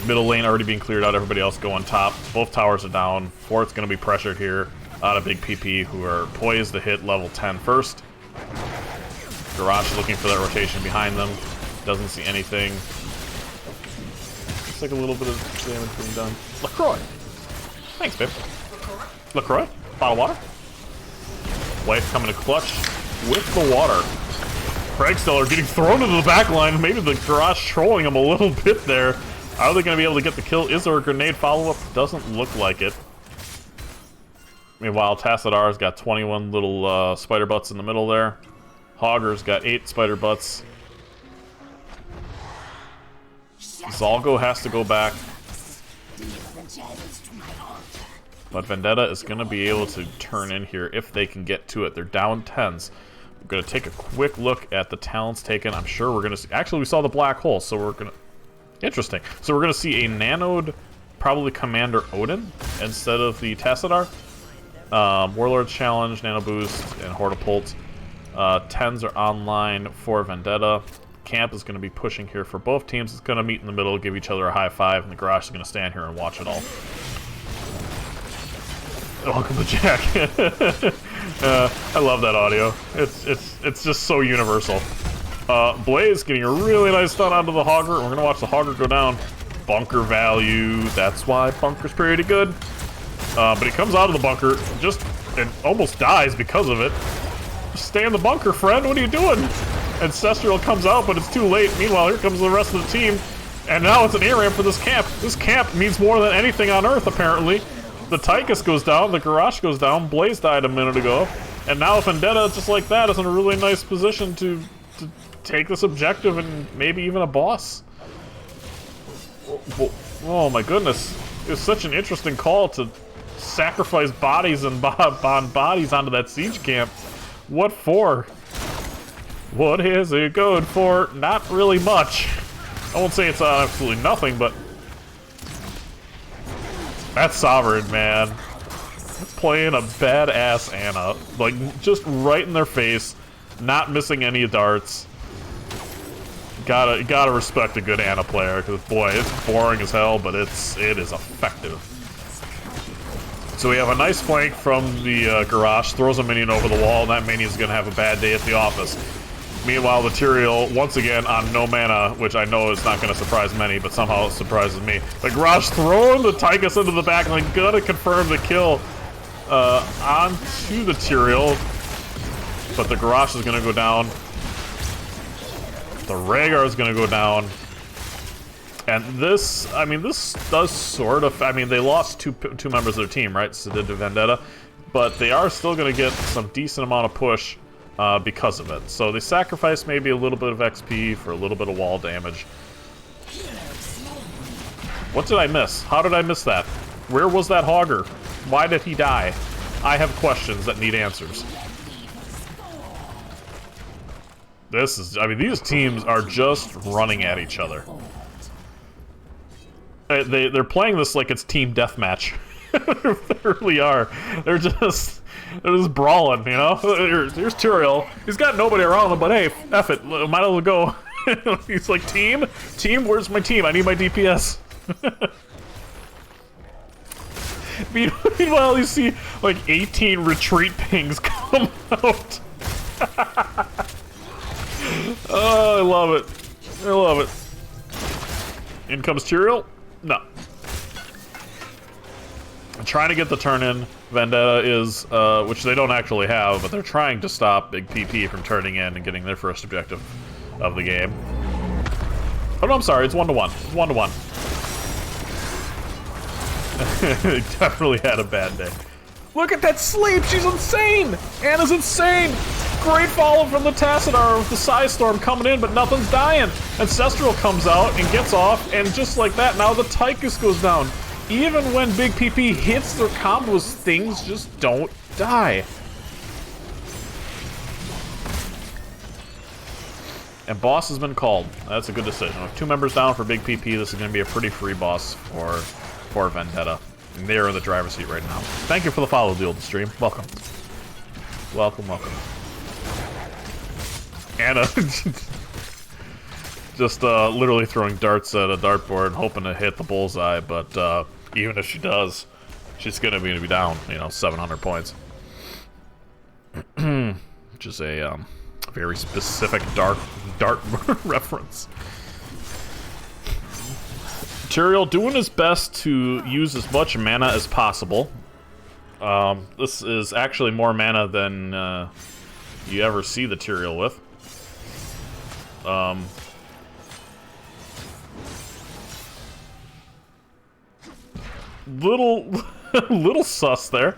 Middle lane already being cleared out, everybody else going top. Both towers are down. Fort's going to be pressured here out of big PP, who are poised to hit level 10 first. Garage is looking for that rotation behind them. Doesn't see anything. Looks like a little bit of damage being done. LaCroix! Thanks, babe. LaCroix? Bottle water? Wife coming to clutch with the water. Craigsteller getting thrown into the back line. Maybe the Garage trolling him a little bit there. Are they going to be able to get the kill? Is there a grenade follow-up? Doesn't look like it. Meanwhile, Tassadar's got 21 little spider butts in the middle there. Hogger's got 8 spider butts. Zalgo has to go back. But Vendetta is going to be able to turn in here if they can get to it. They're down 10s. We're going to take a quick look at the talents taken. I'm sure we're going to see... Actually, we saw the black hole, so we're going to... Interesting. So we're going to see a nanoed, probably Commander Odin, instead of the Tassadar. Warlord Challenge, Nano Boost, and Hortapult. 10s are online for Vendetta. Camp is going to be pushing here for both teams. It's going to meet in the middle, give each other a high five, and the Garage is going to stand here and watch it all. Welcome to Jack. I love that audio. It's just so universal. Blaze getting a really nice stun onto the Hogger. We're going to watch the Hogger go down. Bunker value. That's why Bunker's pretty good. But he comes out of the bunker and almost dies because of it. Just stay in the bunker, friend. What are you doing? Ancestral comes out, but it's too late. Meanwhile, here comes the rest of the team. And now it's an A-ramp for this camp. This camp means more than anything on Earth, apparently. The Tychus goes down, the Garrosh goes down, Blaze died a minute ago. And now Vendetta, just like that, is in a really nice position to take this objective and maybe even a boss. Oh my goodness. It was such an interesting call to sacrifice bodies and bodies onto that siege camp. What for? What is it good for? Not really much. I won't say it's absolutely nothing, but that's Sovereign, man. Playing a badass Ana. Like, just right in their face, not missing any darts. Gotta respect a good Ana player, because boy, it's boring as hell, but it is effective. So we have a nice flank from the Garrosh, throws a minion over the wall, and that minion's gonna have a bad day at the office. Meanwhile, the Tyrael, once again, on no mana, which I know is not going to surprise many, but somehow it surprises me. The Garrosh throwing the Tychus into the back, and then gonna confirm the kill onto the Tyrael. But the Garrosh is going to go down. The Rhaegar is going to go down. And this, I mean, this does sort of, I mean, they lost two members of their team, right? So did Vendetta. But they are still going to get some decent amount of push because of it. So they sacrifice maybe a little bit of XP for a little bit of wall damage. What did I miss? How did I miss that? Where was that Hogger? Why did he die? I have questions that need answers. This is, I mean, these teams are just running at each other. They're playing this like it's team deathmatch. They really are. They're just brawling, you know? Here's Tyrael. He's got nobody around him, but hey, F it. Might as well go. He's like, team? Team? Where's my team? I need my DPS. Meanwhile, you see like 18 retreat pings come out. Oh, I love it. I love it. In comes Tyrael. No. I'm trying to get the turn in. Vendetta is, which they don't actually have, but they're trying to stop Big PP from turning in and getting their first objective of the game. Oh no, I'm sorry, it's 1-1. It's 1-1. They definitely had a bad day. Look at that sleep! She's insane! Ana's insane! Great follow from the Tassadar with the Psy Storm coming in, but nothing's dying. Ancestral comes out and gets off, and just like that, now the Tychus goes down. Even when Big PP hits their combos, things just don't die. And boss has been called. That's a good decision. With 2 members down for Big PP, this is going to be a pretty free boss for Vendetta. And they're in the driver's seat right now. Thank you for the follow, the old stream. Welcome. Welcome, welcome. Ana just literally throwing darts at a dartboard, hoping to hit the bullseye, but even if she does, she's gonna be down, you know, 700 points. Which is a very specific dart reference. Tyrael doing his best to use as much mana as possible. This is actually more mana than you ever see the Tyrael with. Little sus there.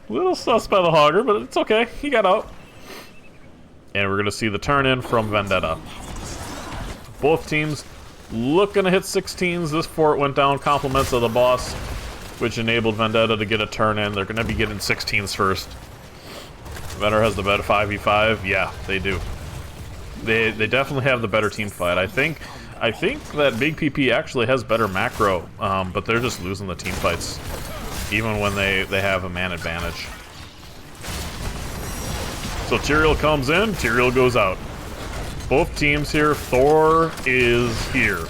Little sus by the Hogger, but it's okay. He got out. And we're gonna see the turn in from Vendetta. Both teams looking to hit 16s. This fort went down, compliments of the boss, which enabled Vendetta to get a turn in. They're gonna be getting 16s first. Vendetta has the better 5v5. Yeah, they do. They definitely have the better team fight. I think that Big PP actually has better macro, but they're just losing the team fights, even when they have a man advantage. So Tyrael comes in, Tyrael goes out. Both teams here, Thor is here.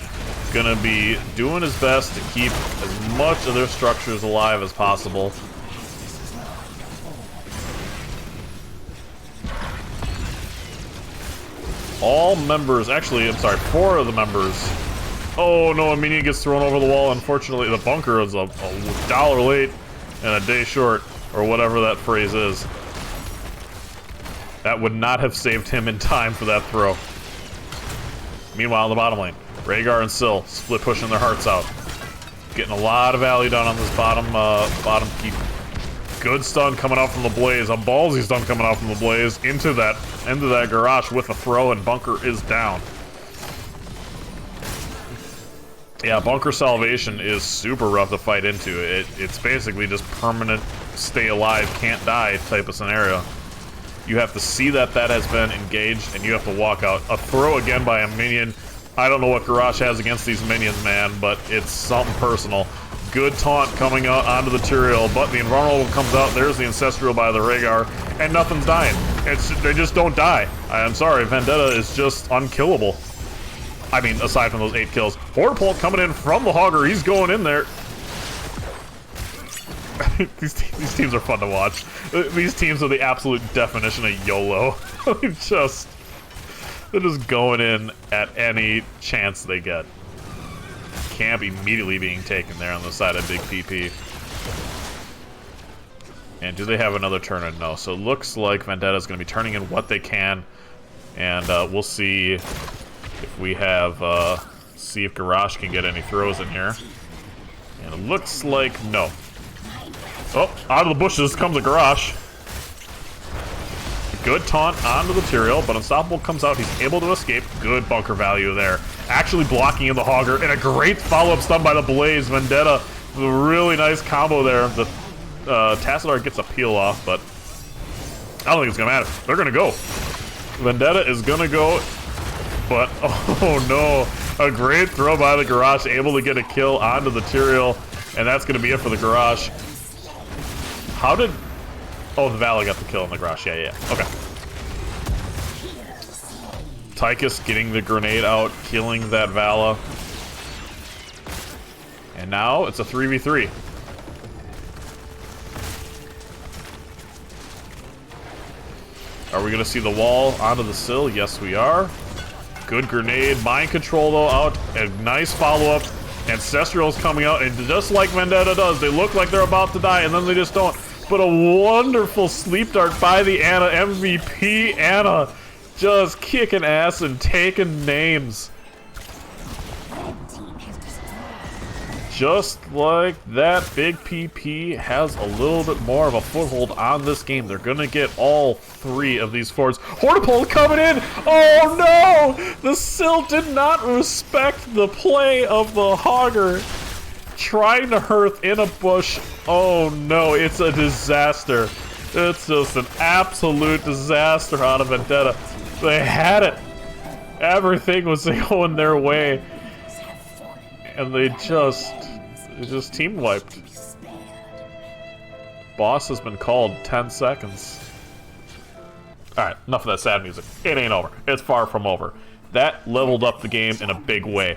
Gonna be doing his best to keep as much of their structures alive as possible. All members, actually, I'm sorry, 4 of the members. Oh no, a minion gets thrown over the wall. Unfortunately, the bunker is a dollar late and a day short, or whatever that phrase is. That would not have saved him in time for that throw. Meanwhile, in the bottom lane, Rhaegar and Syl split pushing their hearts out. Getting a lot of value done on this bottom keep. Good stun coming out from the Blaze. A ballsy stun coming out from the Blaze into that garage with a throw, and Bunker is down. Yeah, Bunker Salvation is super rough to fight into. It's basically just permanent stay alive, can't die type of scenario. You have to see that has been engaged, and you have to walk out. A throw again by a minion. I don't know what Garrosh has against these minions, man, but it's something personal. Good taunt coming out onto the Tyrael, but the Invulnerable comes out. There's the Ancestral by the Rhaegar, and nothing's dying. They just don't die. I'm sorry, Vendetta is just unkillable. I mean, aside from those 8 kills. Hortepult coming in from the Hogger. He's going in there. These teams are fun to watch. These teams are the absolute definition of YOLO. They're just going in at any chance they get. Camp immediately being taken there on the side of Big PP. And do they have another turn in? No. So it looks like Vendetta's going to be turning in what they can. And we'll see if we have, see if Garrosh can get any throws in here. And it looks like no. Oh, out of the bushes comes a Garrosh. Good taunt onto the Tyrael, but Unstoppable comes out. He's able to escape. Good bunker value there. Actually blocking in the Hogger, and a great follow-up stun by the Blaze. Vendetta, a really nice combo there. The Tassadar gets a peel off, but I don't think it's going to matter. They're going to go. Vendetta is going to go, but oh no. A great throw by the Garrosh, able to get a kill onto the Tyrael, and that's going to be it for the Garrosh. How did... Oh, the Vala got the kill on the Garrosh. Yeah. Okay. Tychus getting the grenade out, killing that Vala. And now it's a 3v3. Are we going to see the wall onto the Syl? Yes, we are. Good grenade. Mind control, though, out. A nice follow-up. Ancestral's coming out, and just like Vendetta does, they look like they're about to die, and then they just don't. But a wonderful sleep dart by the Ana. MVP Ana. Just kicking ass and taking names. Just like that, Big PP has a little bit more of a foothold on this game. They're going to get all 3 of these forwards. Hortepult coming in! Oh no! The Syl did not respect the play of the Hogger. Trying to hearth in a bush. Oh no, it's a disaster. It's just an absolute disaster out of Vendetta. They had it. Everything was going their way. And they just team wiped. Boss has been called 10 seconds. Alright, enough of that sad music. It ain't over. It's far from over. That leveled up the game in a big way.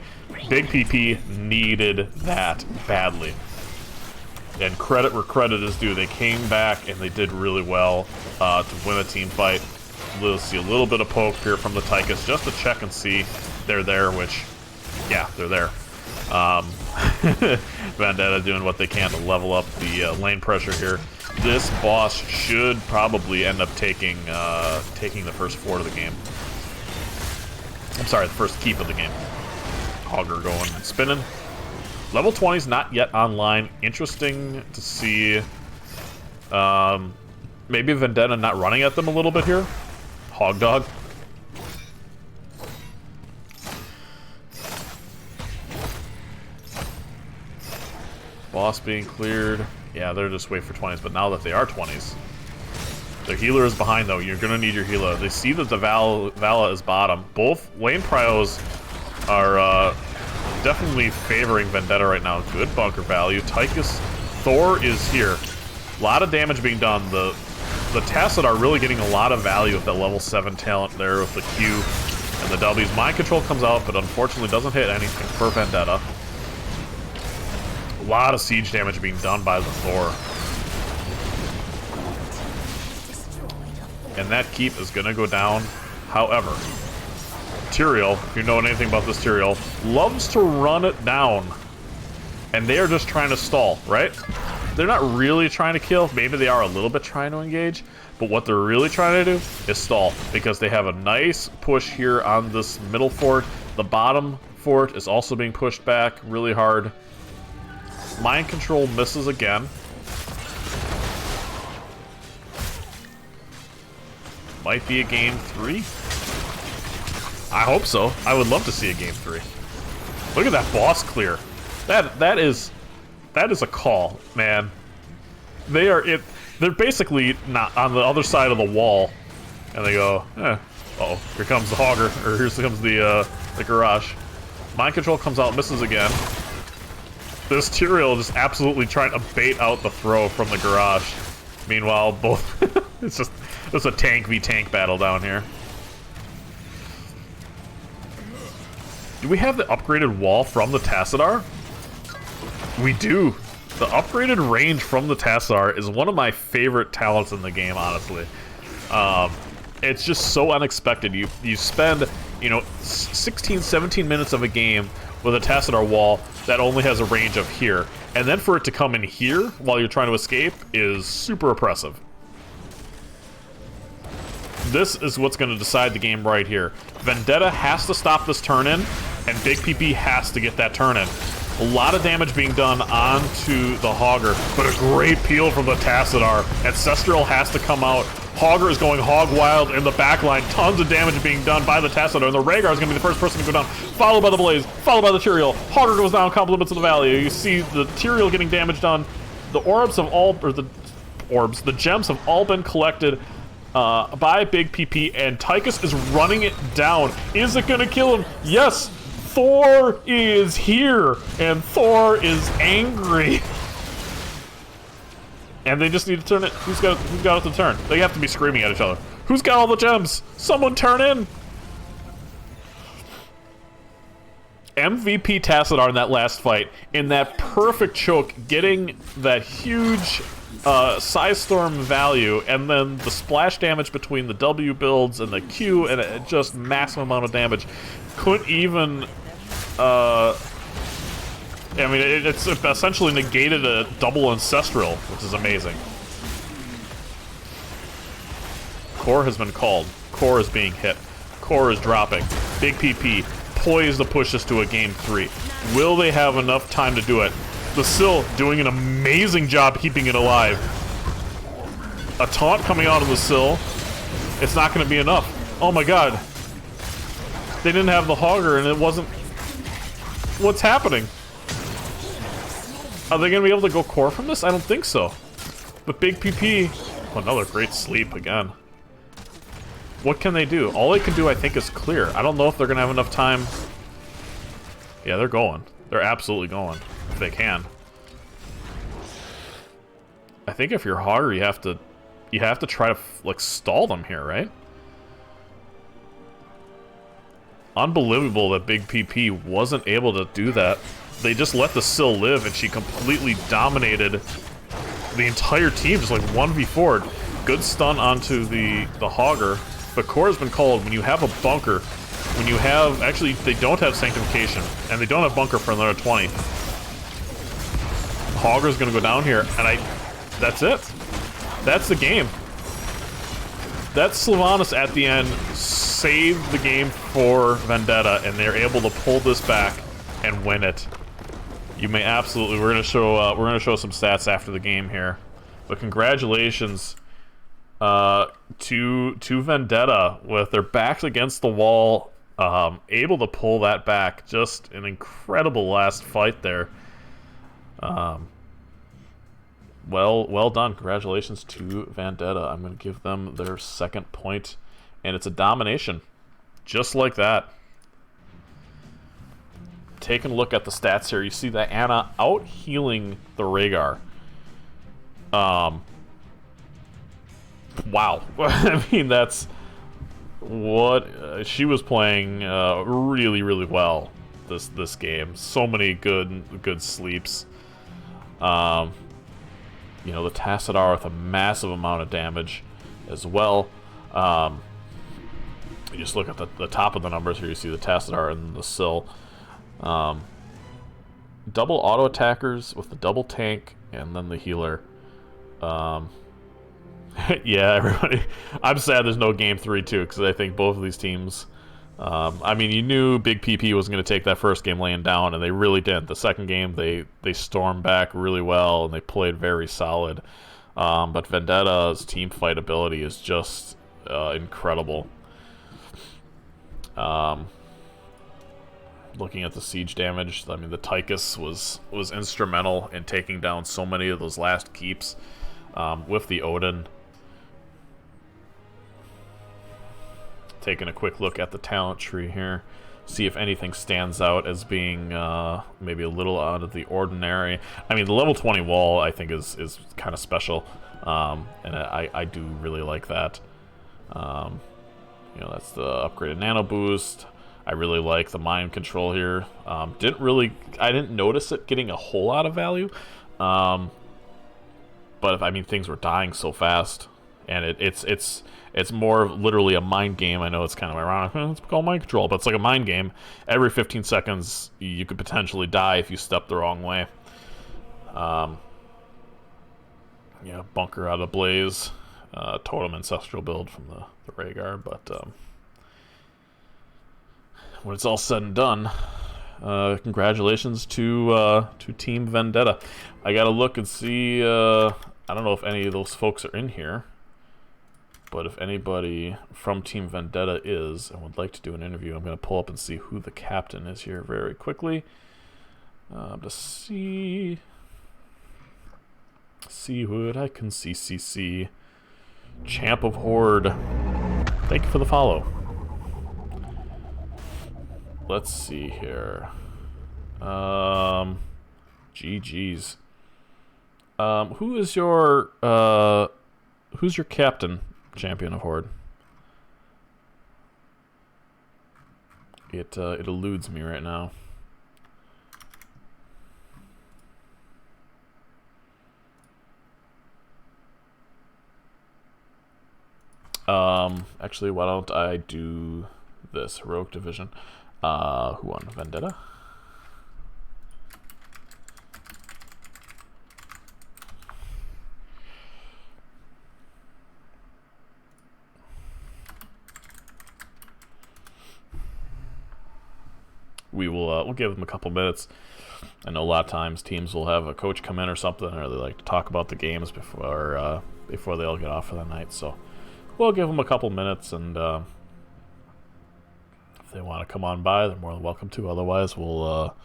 Big PP needed that badly. And credit where credit is due. They came back and they did really well to win a team fight. We'll see a little bit of poke here from the Tychus just to check and see they're there, which, yeah, they're there. Vendetta doing what they can to level up the lane pressure here. This boss should probably end up taking the first 4 of the game. I'm sorry, the first keep of the game. Hogger going and spinning. Level 20 is not yet online. Interesting to see. Maybe Vendetta not running at them a little bit here. Hog dog. Boss being cleared. Yeah, they're just waiting for 20s, but now that they are 20s, their healer is behind, though. You're going to need your healer. They see that the Vala is bottom. Both lane prios are definitely favoring Vendetta right now. Good bunker value. Tychus, Thor is here. A lot of damage being done. The Tacit are really getting a lot of value with that level 7 talent there with the Q and the W's. Mind control comes out, but unfortunately doesn't hit anything for Vendetta. A lot of siege damage being done by the Thor. And that keep is going to go down. However, Tyrael, if you know anything about this Tyrael, loves to run it down. And they are just trying to stall, right? They're not really trying to kill. Maybe they are a little bit trying to engage. But what they're really trying to do is stall, because they have a nice push here on this middle fort. The bottom fort is also being pushed back really hard. Mind control misses again. Might be a game 3. I hope so. I would love to see a game 3. Look at that boss clear. That is a call, man. They're basically not on the other side of the wall, and they go, uh-oh, here comes the Hogger, or here comes the garage. Mind control comes out, misses again. This Tyrael just absolutely trying to bait out the throw from the garage. Meanwhile, both it's a tank v tank battle down here. Do we have the upgraded wall from the Tassadar? We do. The upgraded range from the Tassadar is one of my favorite talents in the game, honestly. It's just so unexpected. You spend, 16, 17 minutes of a game with a Tassadar wall that only has a range of here. And then for it to come in here while you're trying to escape is super oppressive. This is what's going to decide the game right here. Vendetta has to stop this turn-in, and Big PP has to get that turn-in. A lot of damage being done onto the Hogger, but a great peel from the Tassadar. Ancestral has to come out. Hogger is going hog wild in the backline. Tons of damage being done by the Tassadar, and the Rhaegar is going to be the first person to go down, followed by the Blaze, followed by the Tyrael. Hogger goes down, compliments of the Valley. You see the Tyrael getting damage done. The orbs have all, or the gems have all been collected by Big PP, and Tychus is running it down. Is it going to kill him? Yes! Thor is here, and Thor is angry. And they just need to turn it. Who's got it to turn? They have to be screaming at each other. Who's got all the gems? Someone turn in! MVP Tassadar in that last fight, in that perfect choke, getting that huge Size Storm value, and then the splash damage between the W builds and the Q, and just massive amount of damage. Couldn't even... I mean, it's essentially negated a double Ancestral, which is amazing. Core has been called. Core is being hit. Core is dropping. Big PP poised to push us to a game 3. Will they have enough time to do it? The Sill doing an amazing job keeping it alive. A taunt coming out of the Sill. It's not going to be enough. Oh my god. They didn't have the Hogger and it wasn't... What's happening? Are they going to be able to go core from this? I don't think so. But Big PP... Oh, another great sleep again. What can they do? All they can do, I think, is clear. I don't know if they're going to have enough time. Yeah, they're going. They're absolutely going. If they can. I think if you're Hogger, you have to try to, like, stall them here, right? Unbelievable that Big PP wasn't able to do that. They just let the Sill live, and she completely dominated the entire team, just like 1v4'd. Good stun onto the Hogger. But core has been called. When you have a bunker, when you have... Actually, they don't have Sanctification, and they don't have bunker for another 20. Hogger's gonna go down here, and that's it. That's the game. That's Sylvanas at the end saved the game for Vendetta, and they're able to pull this back and win it. You may absolutely. We're gonna show some stats after the game here, but congratulations to Vendetta with their backs against the wall, able to pull that back. Just an incredible last fight there. Well done. Congratulations to Vendetta. I'm going to give them their second point, and it's a domination. Just like that. Taking a look at the stats here, you see that Anna out-healing the Rhaegar. Wow. I mean, that's what... she was playing really, really well this game. So many good sleeps. You know, the Tassadar with a massive amount of damage as well. You just look at the top of the numbers here, you see the Tassadar and the Sill. Double auto attackers with the double tank and then the healer. Yeah, everybody. I'm sad there's no Game 3 too, because I think both of these teams. I mean, you knew Big PP was going to take that first game laying down, and they really did. The second game, they stormed back really well, and they played very solid. But Vendetta's team fight ability is just incredible. Looking at the siege damage, I mean, the Tychus was instrumental in taking down so many of those last keeps with the Odin. Taking a quick look at the talent tree here, see if anything stands out as being maybe a little out of the ordinary. I mean, the level 20 wall I think is kind of special, and I do really like that. You know, that's the upgraded nano boost. I really like the mind control here. I didn't notice it getting a whole lot of value, but I mean, things were dying so fast, and it's more literally a mind game. I know it's kind of ironic. It's called mind control, but it's like a mind game. Every 15 seconds, you could potentially die if you step the wrong way. Yeah, bunker out of blaze. Totem ancestral build from the Rhaegar, but when it's all said and done, congratulations to Team Vendetta. I gotta look and see. I don't know if any of those folks are in here. But if anybody from Team Vendetta is and would like to do an interview, I'm going to pull up and see who the captain is here very quickly. To see what I can see. Champ of Horde. Thank you for the follow. Let's see here. GG's. Who's your captain? Champion of Horde. It eludes me right now. Actually, why don't I do this heroic division? Who won? Vendetta? We'll give them a couple minutes. I know a lot of times teams will have a coach come in or something, or they like to talk about the games before they all get off for the night. So we'll give them a couple minutes, and if they want to come on by, they're more than welcome to. Otherwise, we'll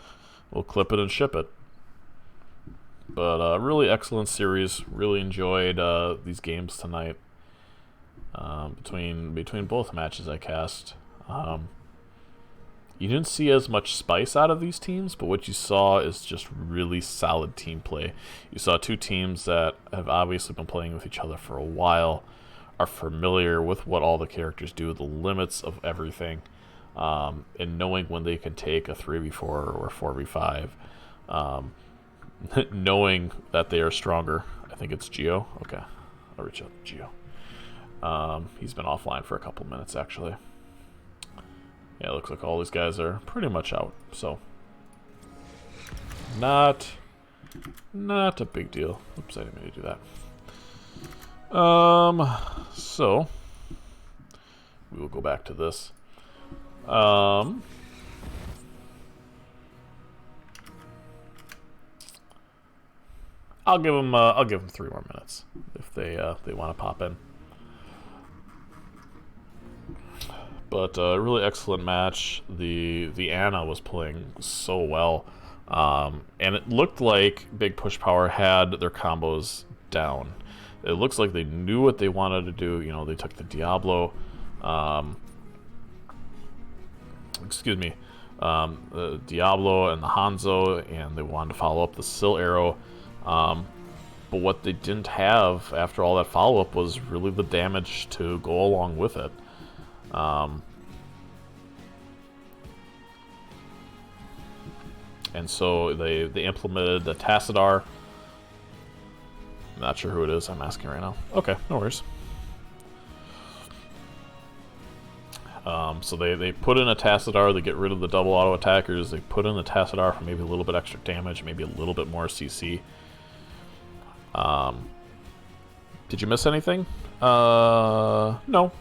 clip it and ship it. But really excellent series. Really enjoyed these games tonight. Between both matches I cast. You didn't see as much spice out of these teams, but what you saw is just really solid team play. You saw two teams that have obviously been playing with each other for a while, are familiar with what all the characters do, the limits of everything, and knowing when they can take a 3v4 or 4v5, knowing that they are stronger. I think it's Geo. Okay, I'll reach out to Geo. He's been offline for a couple minutes, actually. Yeah, it looks like all these guys are pretty much out, so not a big deal. Oops, I didn't mean to do that. So we will go back to this. I'll give them 3 more minutes if they want to pop in. But really excellent match. The Ana was playing so well, and it looked like Big Push Power had their combos down. It looks like they knew what they wanted to do. You know, they took the Diablo, the Diablo and the Hanzo, and they wanted to follow up the Sil Arrow. But what they didn't have after all that follow-up was really the damage to go along with it. And so they implemented the Tassadar. I'm not sure who it is. I'm asking right now. Okay, no worries. So they put in a Tassadar to get rid of the double auto attackers. They put in the Tassadar for maybe a little bit extra damage, maybe a little bit more CC. Did you miss anything? No.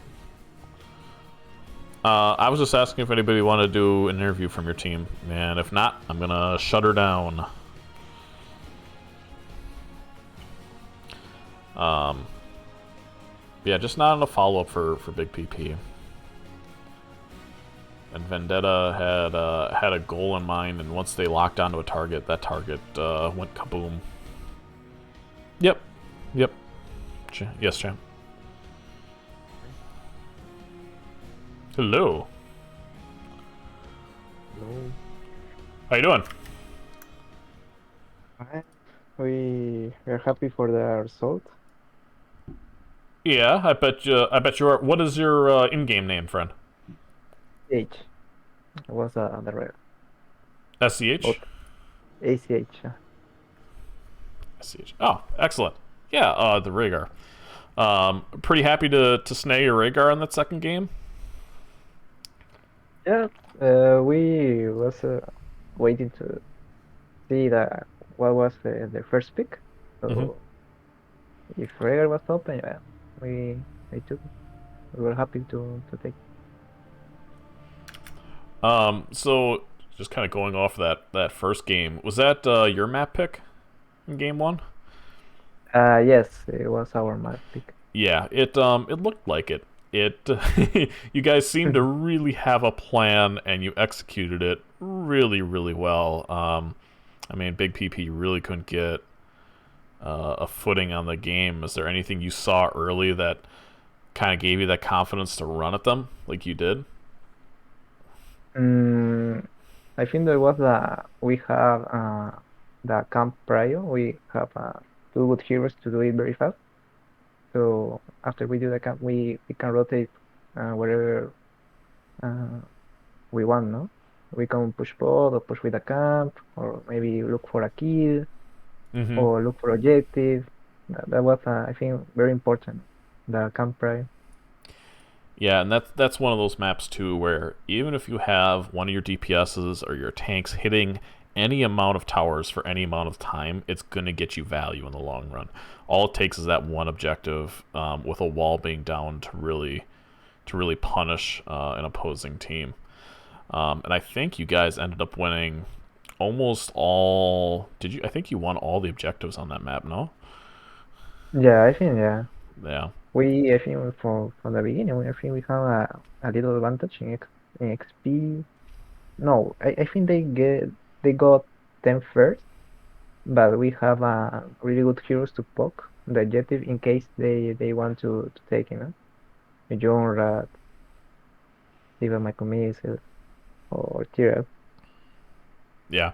I was just asking if anybody wanted to do an interview from your team, and if not, I'm gonna shut her down. Yeah, just not on a follow-up for Big PP. And Vendetta had a goal in mind, and once they locked onto a target, that target went kaboom. Yep. Yes, champ. Hello. Hello. How you doing? Hi. We are happy for the result. Yeah, I bet you. I bet you are. What is your in-game name, friend? H was the rare. SCH. But ACH. SCH. Oh, excellent. Yeah, the Rhaegar. Pretty happy to snag your Rhaegar in that second game. Yeah. We was waiting to see what was the first pick. Mm-hmm. So if rare was open, yeah, we took it. We were happy to take. So just kind of going off that first game, was that your map pick in game one? Yes, it was our map pick. Yeah, it looked like it. It you guys seemed to really have a plan and you executed it really, really well. I mean, Big PP really couldn't get a footing on the game. Is there anything you saw early that kind of gave you that confidence to run at them like you did? Mm, I think there was we have the camp prior. We have two good heroes to do it very fast. So after we do the camp, we can rotate wherever uh, we want. No, we can push bot or push with the camp, or maybe look for a kill Mm-hmm. or look for objective. That was I think very important. The camp prior. Yeah, and that's one of those maps too where even if you have one of your DPSs or your tanks hitting any amount of towers for any amount of time, it's gonna get you value in the long run. All it takes is that one objective with a wall being down to really punish an opposing team. And I think you guys ended up winning almost all. Did you? I think you won all the objectives on that map. No? Yeah, I think yeah. Yeah. I think from the beginning, I think we have a little advantage in XP. No, I think they got them first, but we have really good heroes to poke the objective in case they want to take John Rat, even my Missile or Tira. Yeah.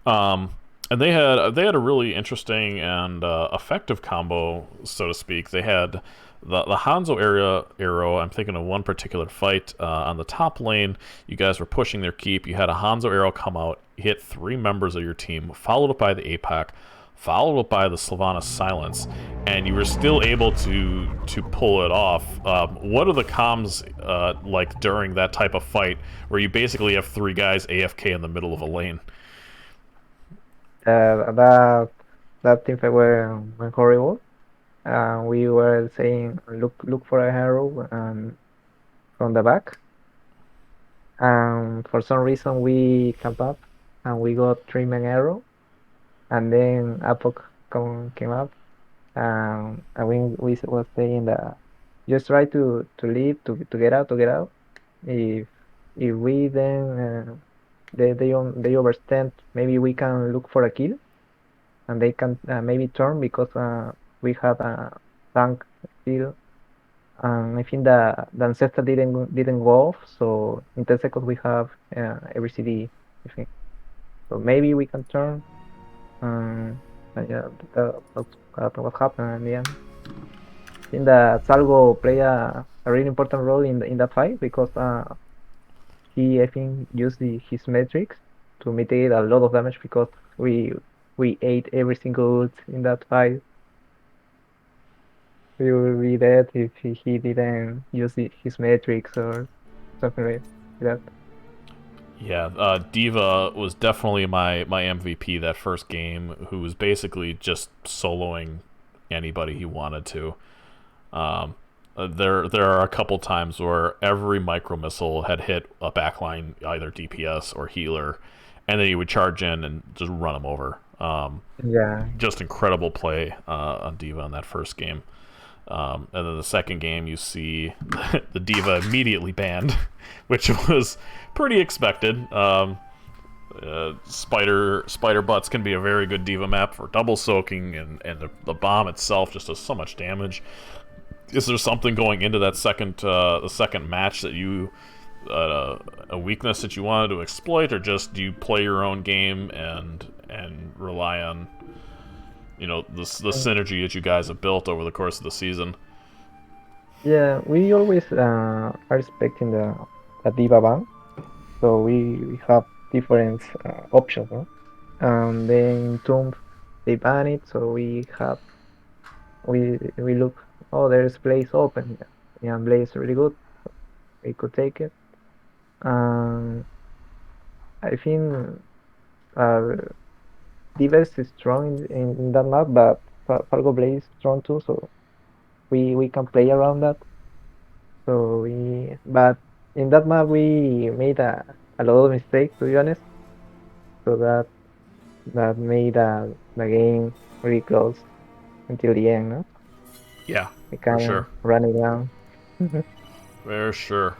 Um, and they had a really interesting and effective combo, so to speak. They had the Hanzo arrow. I'm thinking of one particular fight on the top lane. You guys were pushing their keep. You had a Hanzo arrow come out, hit 3 members of your team, followed up by the APAC, followed up by the Sylvanas Silence, and you were still able to pull it off. What are the comms like during that type of fight, where you basically have 3 guys AFK in the middle of a lane? That team fight were horrible. We were saying look for a hero from the back. For some reason we camp up and we got 3-man arrow, and then Apoc came up. And we was saying that just try to leave to get out to get out. If we then they overstand, maybe we can look for a kill, and they can maybe turn because we have a tank still. I think the ancestor didn't go off, so in 10 seconds we have every CD. I think so. Maybe we can turn. But yeah, that's what happened in the end. I think that Salvo play a really important role in that fight because he I think used his metrics to mitigate a lot of damage because we ate every single ult in that fight. We will be dead if he didn't use his metrics or something like that. Yeah, Diva was definitely my MVP that first game, who was basically just soloing anybody he wanted to. There are a couple times where every micro missile had hit a backline, either DPS or healer, and then he would charge in and just run him over. Yeah. Just incredible play on D.Va in that first game. And then the second game, you see the D.Va immediately banned, which was pretty expected. Spider Butts can be a very good D.Va map for double soaking, and the bomb itself just does so much damage. Is there something going into that the second match that you a weakness that you wanted to exploit, or just do you play your own game and rely on the synergy that you guys have built over the course of the season? Yeah, we always are expecting the D.Va ban, so we have different options, no? Then Tomb, they ban it, so we look. Oh, there's Blaze open. Yeah, Blaze is really good. We could take it. I think D.Va is strong in that map, but Fargo Blaze is strong too, so we can play around that. But in that map we made a lot of mistakes, to be honest. So that made the game really close until the end, no? Yeah, We for kind of sure. run it down. For sure.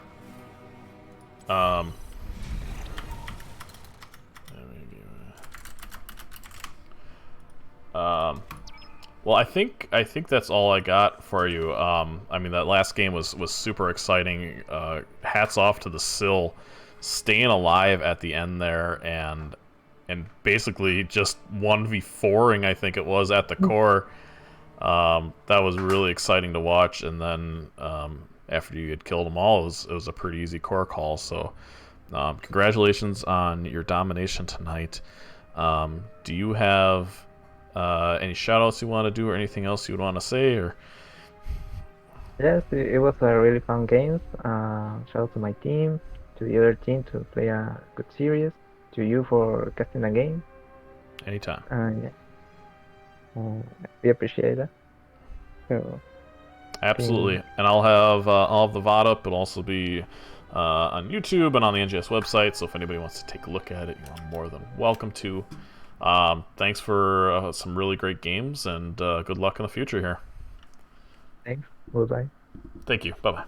Well, I think that's all I got for you. I mean, that last game was super exciting. Hats off to the Sill staying alive at the end there, and basically just 1v4ing, I think it was, at the core. That was really exciting to watch. And then after you had killed them all, it was a pretty easy core call. So congratulations on your domination tonight. Do you have any shout-outs you want to do, or anything else you would want to say? Or Yes, it was a really fun game. Shout out to my team, to the other team to play a good series, to you for casting a game. anytime. Yeah, we appreciate that. So, Absolutely. And I'll have the VOD up. It'll also be on YouTube and on the NGS website, so if anybody wants to take a look at it, you're more than welcome to. Thanks for some really great games, and good luck in the future here. thanks. Goodbye. Thank you. Bye-bye.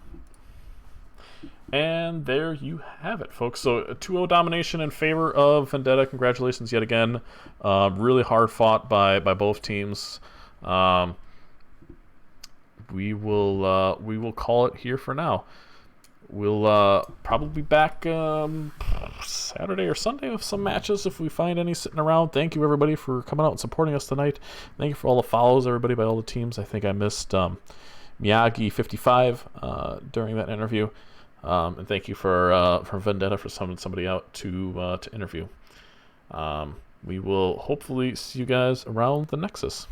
And there you have it, folks. So a 2-0 domination in favor of Vendetta. Congratulations yet again. Really hard fought by both teams. We will call it here for now. We'll probably be back Saturday or Sunday with some matches if we find any sitting around. Thank you, everybody, for coming out and supporting us tonight. Thank you for all the follows, everybody, by all the teams. I think I missed Miyagi55 during that interview. And thank you for Vendetta for summoning somebody out to interview. We will hopefully see you guys around the Nexus.